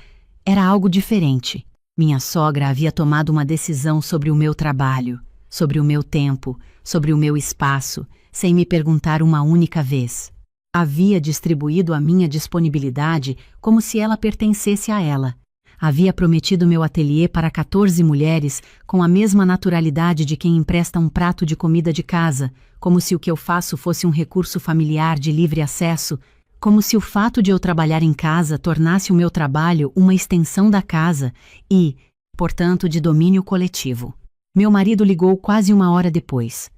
era algo diferente. Minha sogra havia tomado uma decisão sobre o meu trabalho, sobre o meu tempo, sobre o meu espaço, sem me perguntar uma única vez. Havia distribuído a minha disponibilidade como se ela pertencesse a ela. Havia prometido meu ateliê para 14 mulheres com a mesma naturalidade de quem empresta um prato de comida de casa, como se o que eu faço fosse um recurso familiar de livre acesso, como se o fato de eu trabalhar em casa tornasse o meu trabalho uma extensão da casa e, portanto, de domínio coletivo. Meu marido ligou quase 1 hora depois.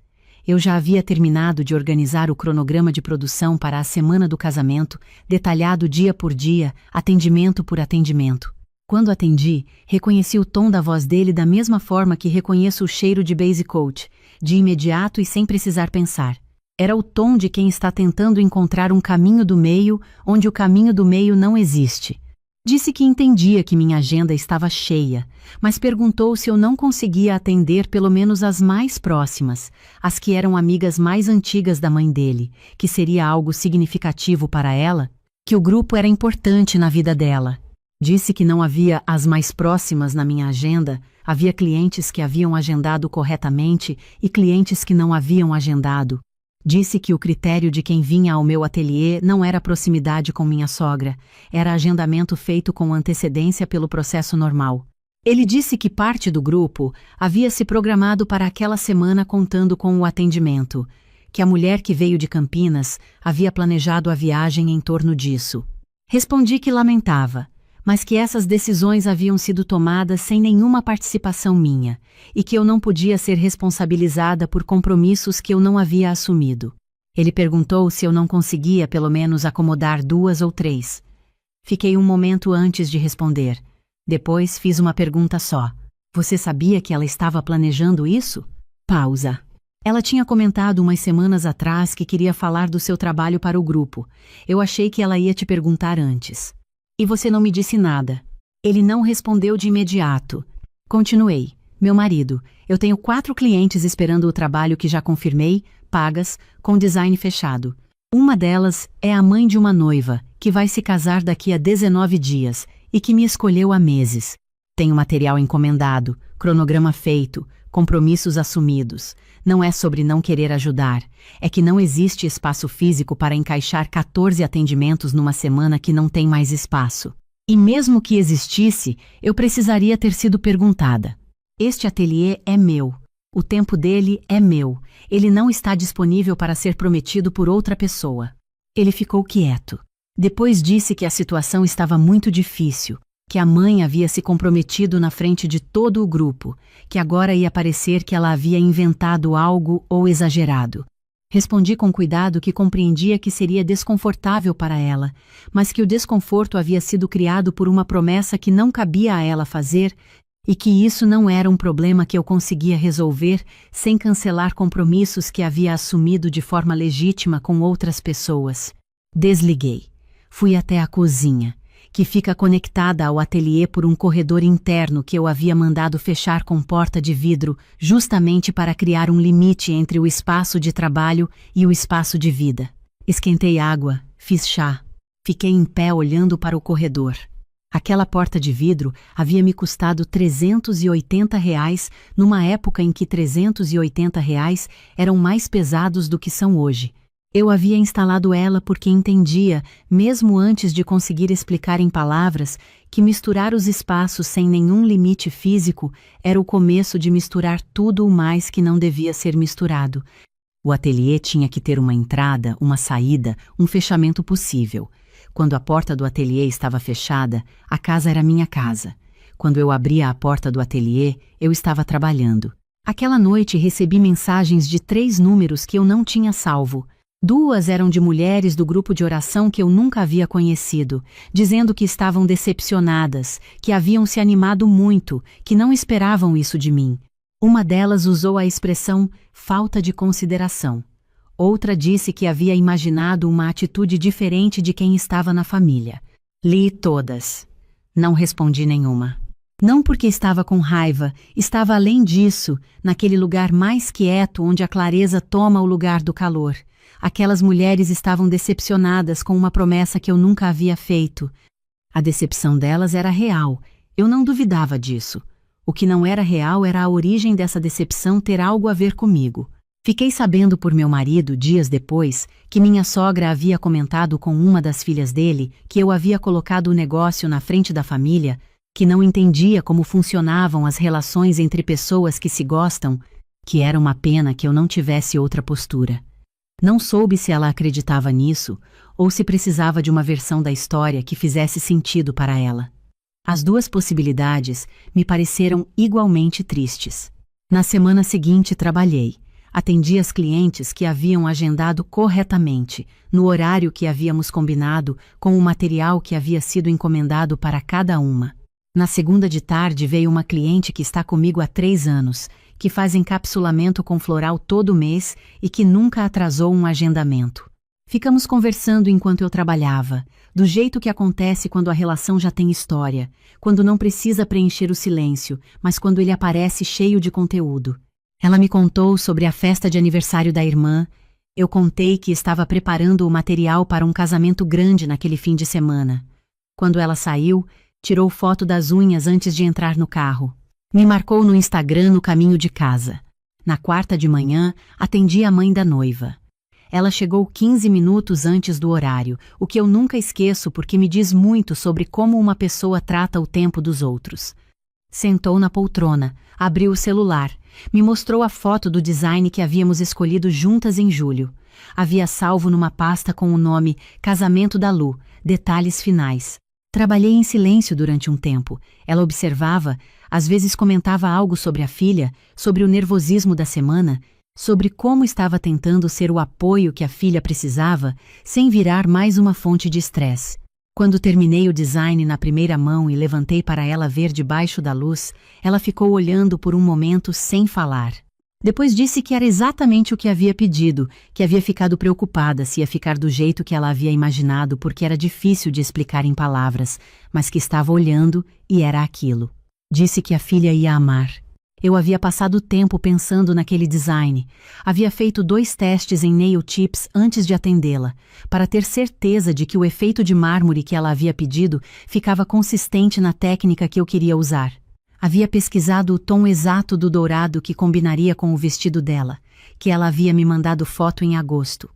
Eu já havia terminado de organizar o cronograma de produção para a semana do casamento, detalhado dia por dia, atendimento por atendimento. Quando atendi, reconheci o tom da voz dele da mesma forma que reconheço o cheiro de Base Coat, de imediato e sem precisar pensar. Era o tom de quem está tentando encontrar um caminho do meio onde o caminho do meio não existe. Disse que entendia que minha agenda estava cheia, mas perguntou se eu não conseguia atender pelo menos as mais próximas, as que eram amigas mais antigas da mãe dele, que seria algo significativo para ela, que o grupo era importante na vida dela. Disse que não havia as mais próximas na minha agenda, havia clientes que haviam agendado corretamente e clientes que não haviam agendado. Disse que o critério de quem vinha ao meu ateliê não era proximidade com minha sogra, era agendamento feito com antecedência pelo processo normal. Ele disse que parte do grupo havia se programado para aquela semana contando com o atendimento, que a mulher que veio de Campinas havia planejado a viagem em torno disso. Respondi que lamentava, mas que essas decisões haviam sido tomadas sem nenhuma participação minha, e que eu não podia ser responsabilizada por compromissos que eu não havia assumido. Ele perguntou se eu não conseguia pelo menos acomodar 2 ou 3. Fiquei um momento antes de responder. Depois fiz uma pergunta só. Você sabia que ela estava planejando isso? Pausa. Ela tinha comentado umas semanas atrás que queria falar do seu trabalho para o grupo. Eu achei que ela ia te perguntar antes. E você não me disse nada. Ele não respondeu de imediato. Continuei. Meu marido, eu tenho 4 clientes esperando o trabalho que já confirmei, pagas, com design fechado. Uma delas é a mãe de uma noiva, que vai se casar daqui a 19 dias, e que me escolheu há meses. Tenho material encomendado, cronograma feito, compromissos assumidos. Não é sobre não querer ajudar, é que não existe espaço físico para encaixar 14 atendimentos numa semana que não tem mais espaço. E mesmo que existisse, eu precisaria ter sido perguntada. Este ateliê é meu. O tempo dele é meu. Ele não está disponível para ser prometido por outra pessoa. Ele ficou quieto. Depois disse que a situação estava muito difícil, que a mãe havia se comprometido na frente de todo o grupo, que agora ia parecer que ela havia inventado algo ou exagerado. Respondi com cuidado que compreendia que seria desconfortável para ela, mas que o desconforto havia sido criado por uma promessa que não cabia a ela fazer e que isso não era um problema que eu conseguia resolver sem cancelar compromissos que havia assumido de forma legítima com outras pessoas. Desliguei. Fui até a cozinha, que fica conectada ao ateliê por um corredor interno que eu havia mandado fechar com porta de vidro justamente para criar um limite entre o espaço de trabalho e o espaço de vida. Esquentei água, fiz chá. Fiquei em pé olhando para o corredor. Aquela porta de vidro havia me custado R$ 380 numa época em que R$ 380 eram mais pesados do que são hoje. Eu havia instalado ela porque entendia, mesmo antes de conseguir explicar em palavras, que misturar os espaços sem nenhum limite físico era o começo de misturar tudo o mais que não devia ser misturado. O ateliê tinha que ter uma entrada, uma saída, um fechamento possível. Quando a porta do ateliê estava fechada, a casa era minha casa. Quando eu abria a porta do ateliê, eu estava trabalhando. Aquela noite recebi mensagens de 3 números que eu não tinha salvo. 2 eram de mulheres do grupo de oração que eu nunca havia conhecido, dizendo que estavam decepcionadas, que haviam se animado muito, que não esperavam isso de mim. Uma delas usou a expressão falta de consideração. Outra disse que havia imaginado uma atitude diferente de quem estava na família. Li todas. Não respondi nenhuma. Não porque estava com raiva, estava além disso, naquele lugar mais quieto onde a clareza toma o lugar do calor. Aquelas mulheres estavam decepcionadas com uma promessa que eu nunca havia feito. A decepção delas era real, eu não duvidava disso. O que não era real era a origem dessa decepção ter algo a ver comigo. Fiquei sabendo por meu marido, dias depois, que minha sogra havia comentado com uma das filhas dele que eu havia colocado o negócio na frente da família, que não entendia como funcionavam as relações entre pessoas que se gostam, que era uma pena que eu não tivesse outra postura. Não soube se ela acreditava nisso ou se precisava de uma versão da história que fizesse sentido para ela. As duas possibilidades me pareceram igualmente tristes. Na semana seguinte trabalhei. Atendi as clientes que haviam agendado corretamente, no horário que havíamos combinado, com o material que havia sido encomendado para cada uma. Na segunda de tarde veio uma cliente que está comigo há 3 anos, que faz encapsulamento com floral todo mês e que nunca atrasou um agendamento. Ficamos conversando enquanto eu trabalhava, do jeito que acontece quando a relação já tem história, quando não precisa preencher o silêncio, mas quando ele aparece cheio de conteúdo. Ela me contou sobre a festa de aniversário da irmã. Eu contei que estava preparando o material para um casamento grande naquele fim de semana. Quando ela saiu, tirou foto das unhas antes de entrar no carro. Me marcou no Instagram no caminho de casa. Na quarta de manhã, atendi a mãe da noiva. Ela chegou 15 minutos antes do horário, o que eu nunca esqueço porque me diz muito sobre como uma pessoa trata o tempo dos outros. Sentou na poltrona, abriu o celular, me mostrou a foto do design que havíamos escolhido juntas em julho. Havia salvo numa pasta com o nome Casamento da Lu, detalhes finais. Trabalhei em silêncio durante um tempo. Ela observava, às vezes comentava algo sobre a filha, sobre o nervosismo da semana, sobre como estava tentando ser o apoio que a filha precisava, sem virar mais uma fonte de estresse. Quando terminei o design na primeira mão e levantei para ela ver debaixo da luz, ela ficou olhando por um momento sem falar. Depois disse que era exatamente o que havia pedido, que havia ficado preocupada se ia ficar do jeito que ela havia imaginado porque era difícil de explicar em palavras, mas que estava olhando e era aquilo. Disse que a filha ia amar. Eu havia passado tempo pensando naquele design. Havia feito 2 testes em nail tips antes de atendê-la, para ter certeza de que o efeito de mármore que ela havia pedido ficava consistente na técnica que eu queria usar. Havia pesquisado o tom exato do dourado que combinaria com o vestido dela, que ela havia me mandado foto em agosto.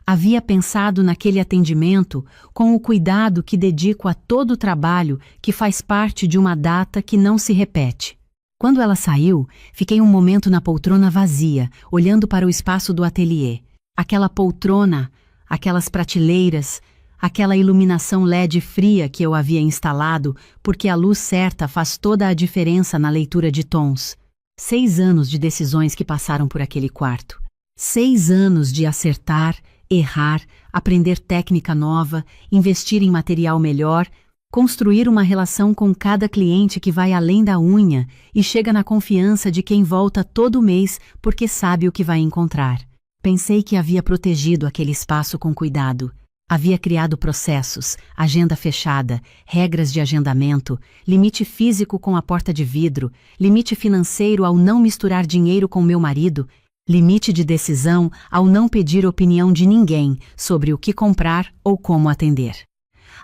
Havia pensado naquele atendimento com o cuidado que dedico a todo o trabalho que faz parte de uma data que não se repete. Quando ela saiu, fiquei um momento na poltrona vazia, olhando para o espaço do ateliê. Aquela poltrona, aquelas prateleiras, aquela iluminação LED fria que eu havia instalado, porque a luz certa faz toda a diferença na leitura de tons. 6 anos de decisões que passaram por aquele quarto. 6 anos de acertar, errar, aprender técnica nova, investir em material melhor, construir uma relação com cada cliente que vai além da unha e chega na confiança de quem volta todo mês porque sabe o que vai encontrar. Pensei que havia protegido aquele espaço com cuidado. Havia criado processos, agenda fechada, regras de agendamento, limite físico com a porta de vidro, limite financeiro ao não misturar dinheiro com meu marido, limite de decisão ao não pedir opinião de ninguém sobre o que comprar ou como atender.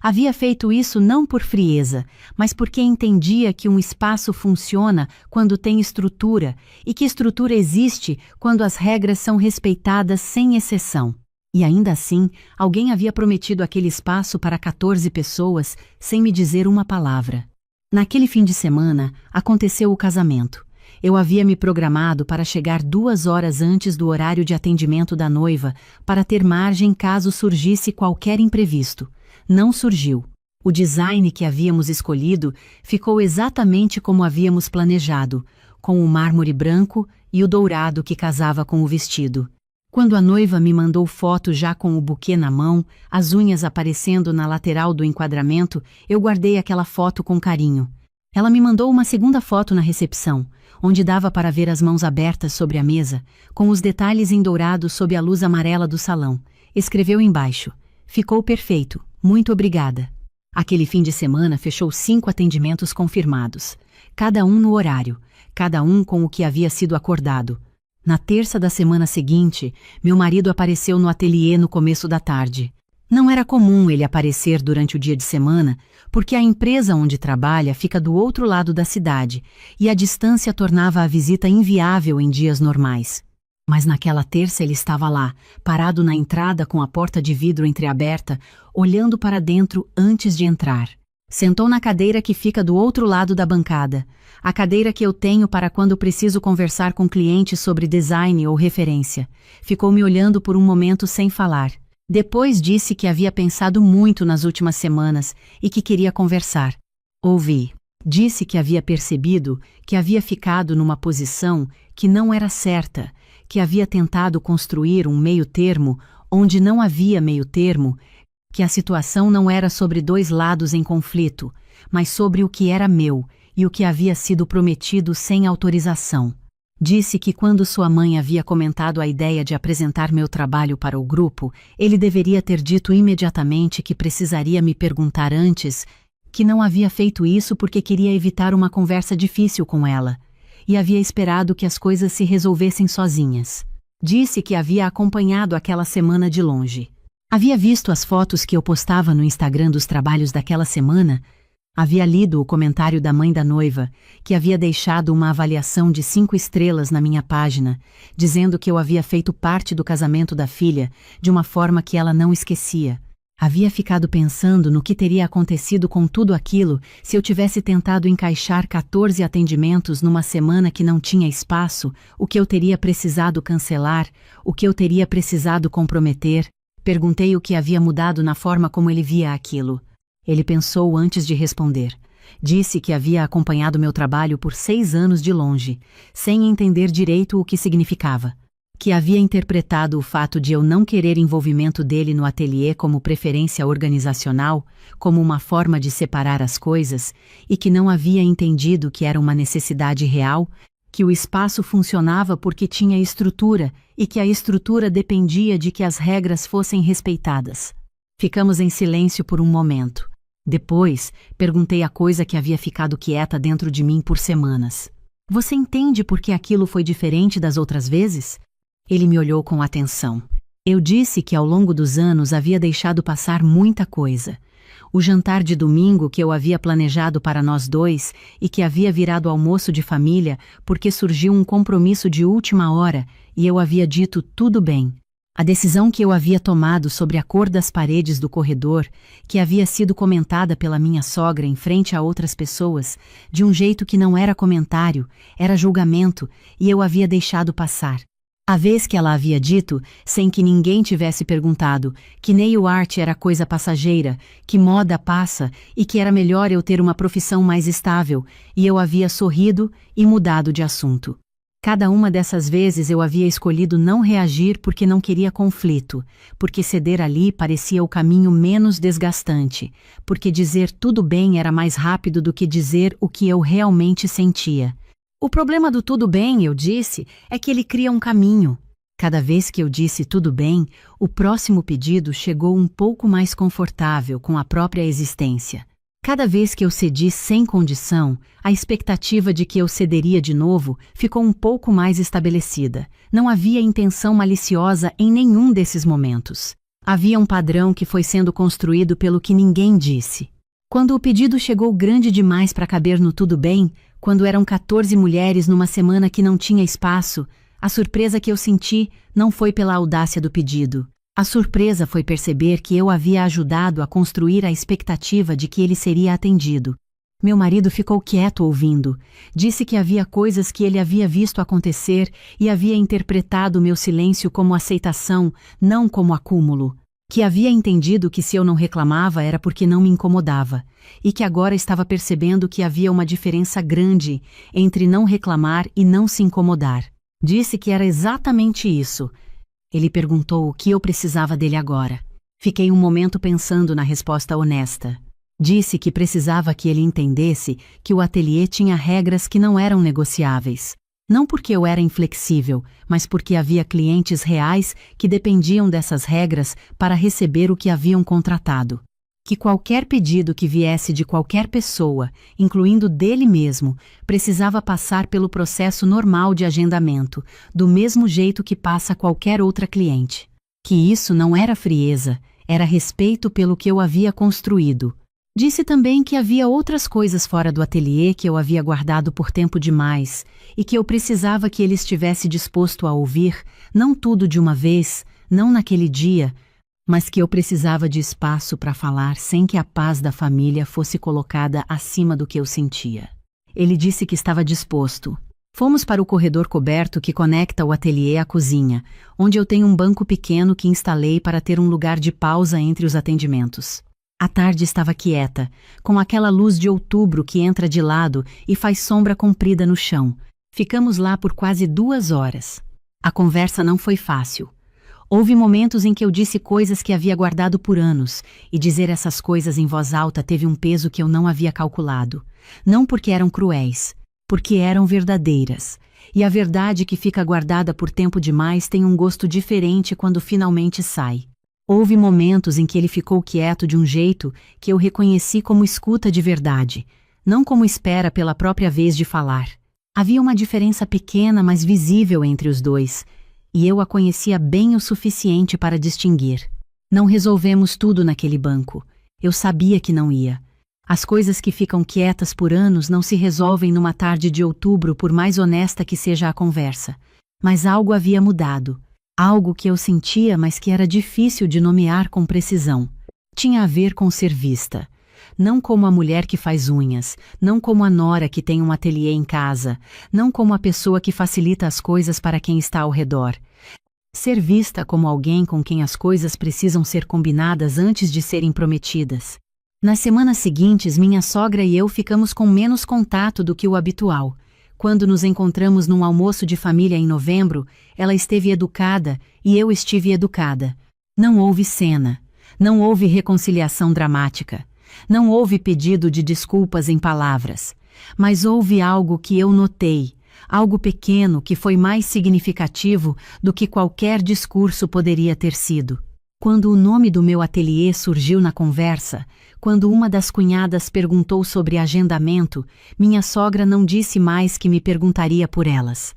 Havia feito isso não por frieza, mas porque entendia que um espaço funciona quando tem estrutura e que estrutura existe quando as regras são respeitadas sem exceção. E ainda assim, alguém havia prometido aquele espaço para 14 pessoas sem me dizer uma palavra. Naquele fim de semana, aconteceu o casamento. Eu havia me programado para chegar 2 horas antes do horário de atendimento da noiva, para ter margem caso surgisse qualquer imprevisto. Não surgiu. O design que havíamos escolhido ficou exatamente como havíamos planejado, com o mármore branco e o dourado que casava com o vestido. Quando a noiva me mandou foto já com o buquê na mão, as unhas aparecendo na lateral do enquadramento, eu guardei aquela foto com carinho. Ela me mandou uma segunda foto na recepção, onde dava para ver as mãos abertas sobre a mesa, com os detalhes em dourado sob a luz amarela do salão. Escreveu embaixo: "Ficou perfeito. Muito obrigada." Aquele fim de semana fechou 5 atendimentos confirmados, cada um no horário, cada um com o que havia sido acordado. Na terça da semana seguinte, meu marido apareceu no ateliê no começo da tarde. Não era comum ele aparecer durante o dia de semana, porque a empresa onde trabalha fica do outro lado da cidade e a distância tornava a visita inviável em dias normais. Mas naquela terça ele estava lá, parado na entrada com a porta de vidro entreaberta, olhando para dentro antes de entrar. Sentou na cadeira que fica do outro lado da bancada, a cadeira que eu tenho para quando preciso conversar com clientes sobre design ou referência. Ficou me olhando por um momento sem falar. Depois disse que havia pensado muito nas últimas semanas e que queria conversar. Ouvi. Disse que havia percebido que havia ficado numa posição que não era certa, que havia tentado construir um meio-termo onde não havia meio-termo, que a situação não era sobre dois lados em conflito, mas sobre o que era meu e o que havia sido prometido sem autorização. Disse que quando sua mãe havia comentado a ideia de apresentar meu trabalho para o grupo, ele deveria ter dito imediatamente que precisaria me perguntar antes, que não havia feito isso porque queria evitar uma conversa difícil com ela, e havia esperado que as coisas se resolvessem sozinhas. Disse que havia acompanhado aquela semana de longe. Havia visto as fotos que eu postava no Instagram dos trabalhos daquela semana. Havia lido o comentário da mãe da noiva, que havia deixado uma avaliação de 5 estrelas na minha página, dizendo que eu havia feito parte do casamento da filha de uma forma que ela não esquecia. Havia ficado pensando no que teria acontecido com tudo aquilo se eu tivesse tentado encaixar 14 atendimentos numa semana que não tinha espaço, o que eu teria precisado cancelar, o que eu teria precisado comprometer. Perguntei o que havia mudado na forma como ele via aquilo. Ele pensou antes de responder. Disse que havia acompanhado meu trabalho por 6 anos de longe, sem entender direito o que significava. Que havia interpretado o fato de eu não querer envolvimento dele no ateliê como preferência organizacional, como uma forma de separar as coisas, e que não havia entendido que era uma necessidade real, que o espaço funcionava porque tinha estrutura e que a estrutura dependia de que as regras fossem respeitadas. Ficamos em silêncio por um momento. Depois, perguntei a coisa que havia ficado quieta dentro de mim por semanas. Você entende por que aquilo foi diferente das outras vezes? Ele me olhou com atenção. Eu disse que ao longo dos anos havia deixado passar muita coisa. O jantar de domingo que eu havia planejado para nós dois e que havia virado almoço de família porque surgiu um compromisso de última hora e eu havia dito tudo bem. A decisão que eu havia tomado sobre a cor das paredes do corredor, que havia sido comentada pela minha sogra em frente a outras pessoas, de um jeito que não era comentário, era julgamento, e eu havia deixado passar. A vez que ela havia dito, sem que ninguém tivesse perguntado, que nail art era coisa passageira, que moda passa e que era melhor eu ter uma profissão mais estável, e eu havia sorrido e mudado de assunto. Cada uma dessas vezes eu havia escolhido não reagir porque não queria conflito, porque ceder ali parecia o caminho menos desgastante, porque dizer tudo bem era mais rápido do que dizer o que eu realmente sentia. O problema do tudo bem, eu disse, é que ele cria um caminho. Cada vez que eu disse tudo bem, o próximo pedido chegou um pouco mais confortável com a própria existência. Cada vez que eu cedi sem condição, a expectativa de que eu cederia de novo ficou um pouco mais estabelecida. Não havia intenção maliciosa em nenhum desses momentos. Havia um padrão que foi sendo construído pelo que ninguém disse. Quando o pedido chegou grande demais para caber no tudo bem, quando eram 14 mulheres numa semana que não tinha espaço, a surpresa que eu senti não foi pela audácia do pedido. A surpresa foi perceber que eu havia ajudado a construir a expectativa de que ele seria atendido. Meu marido ficou quieto ouvindo. Disse que havia coisas que ele havia visto acontecer e havia interpretado meu silêncio como aceitação, não como acúmulo. Que havia entendido que se eu não reclamava era porque não me incomodava, e que agora estava percebendo que havia uma diferença grande entre não reclamar e não se incomodar. Disse que era exatamente isso. Ele perguntou o que eu precisava dele agora. Fiquei um momento pensando na resposta honesta. Disse que precisava que ele entendesse que o ateliê tinha regras que não eram negociáveis. Não porque eu era inflexível, mas porque havia clientes reais que dependiam dessas regras para receber o que haviam contratado. Que qualquer pedido que viesse de qualquer pessoa, incluindo dele mesmo, precisava passar pelo processo normal de agendamento, do mesmo jeito que passa qualquer outra cliente. Que isso não era frieza, era respeito pelo que eu havia construído. Disse também que havia outras coisas fora do ateliê que eu havia guardado por tempo demais e que eu precisava que ele estivesse disposto a ouvir, não tudo de uma vez, não naquele dia, mas que eu precisava de espaço para falar sem que a paz da família fosse colocada acima do que eu sentia. Ele disse que estava disposto. Fomos para o corredor coberto que conecta o ateliê à cozinha, onde eu tenho um banco pequeno que instalei para ter um lugar de pausa entre os atendimentos. A tarde estava quieta, com aquela luz de outubro que entra de lado e faz sombra comprida no chão. Ficamos lá por quase 2 horas. A conversa não foi fácil. Houve momentos em que eu disse coisas que havia guardado por anos, e dizer essas coisas em voz alta teve um peso que eu não havia calculado. Não porque eram cruéis, porque eram verdadeiras. E a verdade que fica guardada por tempo demais tem um gosto diferente quando finalmente sai. Houve momentos em que ele ficou quieto de um jeito que eu reconheci como escuta de verdade, não como espera pela própria vez de falar. Havia uma diferença pequena, mas visível entre os dois, e eu a conhecia bem o suficiente para distinguir. Não resolvemos tudo naquele banco. Eu sabia que não ia. As coisas que ficam quietas por anos não se resolvem numa tarde de outubro, por mais honesta que seja a conversa. Mas algo havia mudado. Algo que eu sentia, mas que era difícil de nomear com precisão. Tinha a ver com ser vista. Não como a mulher que faz unhas, não como a nora que tem um ateliê em casa, não como a pessoa que facilita as coisas para quem está ao redor. Ser vista como alguém com quem as coisas precisam ser combinadas antes de serem prometidas. Nas semanas seguintes, minha sogra e eu ficamos com menos contato do que o habitual. Quando nos encontramos num almoço de família em novembro, ela esteve educada e eu estive educada. Não houve cena, não houve reconciliação dramática. Não houve pedido de desculpas em palavras, mas houve algo que eu notei, algo pequeno que foi mais significativo do que qualquer discurso poderia ter sido. Quando o nome do meu ateliê surgiu na conversa, quando uma das cunhadas perguntou sobre agendamento, minha sogra não disse mais que me perguntaria por elas.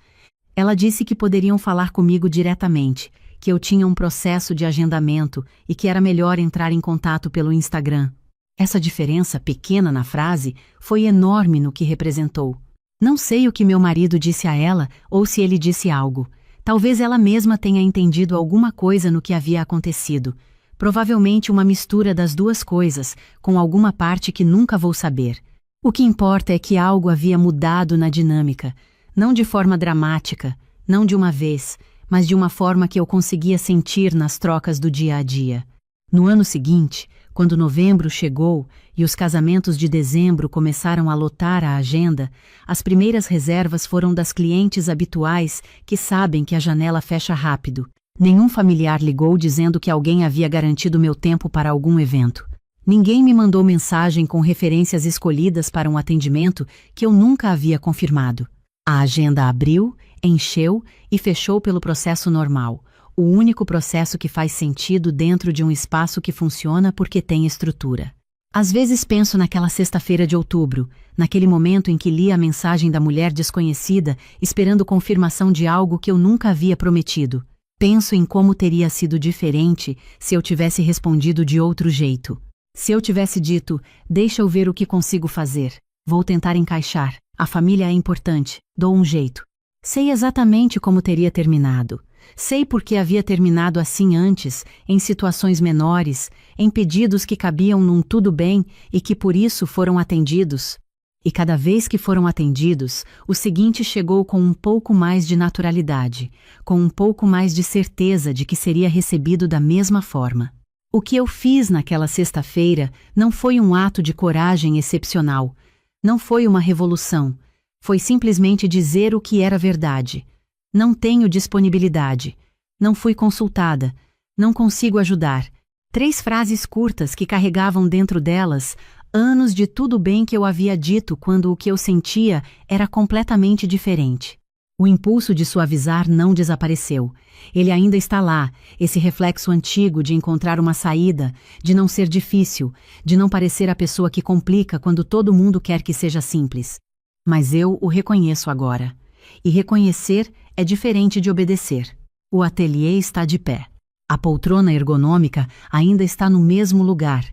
Ela disse que poderiam falar comigo diretamente, que eu tinha um processo de agendamento e que era melhor entrar em contato pelo Instagram. Essa diferença pequena na frase foi enorme no que representou. Não sei o que meu marido disse a ela ou se ele disse algo. Talvez ela mesma tenha entendido alguma coisa no que havia acontecido. Provavelmente uma mistura das duas coisas, com alguma parte que nunca vou saber. O que importa é que algo havia mudado na dinâmica, não de forma dramática, não de uma vez, mas de uma forma que eu conseguia sentir nas trocas do dia a dia. No ano seguinte, quando novembro chegou e os casamentos de dezembro começaram a lotar a agenda, as primeiras reservas foram das clientes habituais que sabem que a janela fecha rápido. Nenhum familiar ligou dizendo que alguém havia garantido meu tempo para algum evento. Ninguém me mandou mensagem com referências escolhidas para um atendimento que eu nunca havia confirmado. A agenda abriu, encheu e fechou pelo processo normal. O único processo que faz sentido dentro de um espaço que funciona porque tem estrutura. Às vezes penso naquela sexta-feira de outubro, naquele momento em que li a mensagem da mulher desconhecida, esperando confirmação de algo que eu nunca havia prometido. Penso em como teria sido diferente se eu tivesse respondido de outro jeito. Se eu tivesse dito, deixa eu ver o que consigo fazer, vou tentar encaixar, a família é importante, dou um jeito. Sei exatamente como teria terminado. Sei por que havia terminado assim antes, em situações menores, em pedidos que cabiam num tudo bem e que por isso foram atendidos. E cada vez que foram atendidos, o seguinte chegou com um pouco mais de naturalidade, com um pouco mais de certeza de que seria recebido da mesma forma. O que eu fiz naquela sexta-feira não foi um ato de coragem excepcional, não foi uma revolução, foi simplesmente dizer o que era verdade. Não tenho disponibilidade. Não fui consultada. Não consigo ajudar. 3 frases curtas que carregavam dentro delas anos de tudo bem que eu havia dito quando o que eu sentia era completamente diferente. O impulso de suavizar não desapareceu. Ele ainda está lá, esse reflexo antigo de encontrar uma saída, de não ser difícil, de não parecer a pessoa que complica quando todo mundo quer que seja simples. Mas eu o reconheço agora. E reconhecer é diferente de obedecer. O ateliê está de pé. A poltrona ergonômica ainda está no mesmo lugar.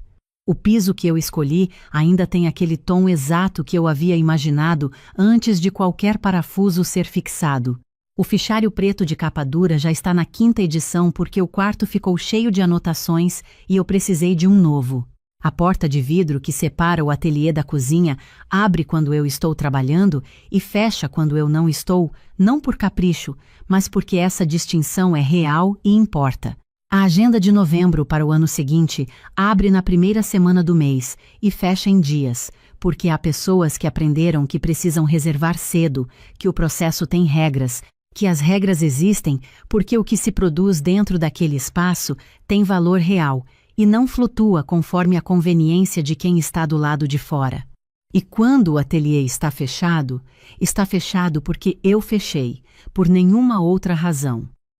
O piso que eu escolhi ainda tem aquele tom exato que eu havia imaginado antes de qualquer parafuso ser fixado. O fichário preto de capa dura já está na 5ª edição porque o quarto ficou cheio de anotações e eu precisei de um novo. A porta de vidro que separa o ateliê da cozinha abre quando eu estou trabalhando e fecha quando eu não estou, não por capricho, mas porque essa distinção é real e importa. A agenda de novembro para o ano seguinte abre na primeira semana do mês e fecha em dias, porque há pessoas que aprenderam que precisam reservar cedo, que o processo tem regras, que as regras existem porque o que se produz dentro daquele espaço tem valor real e não flutua conforme a conveniência de quem está do lado de fora. E quando o ateliê está fechado porque eu fechei, por nenhuma outra razão.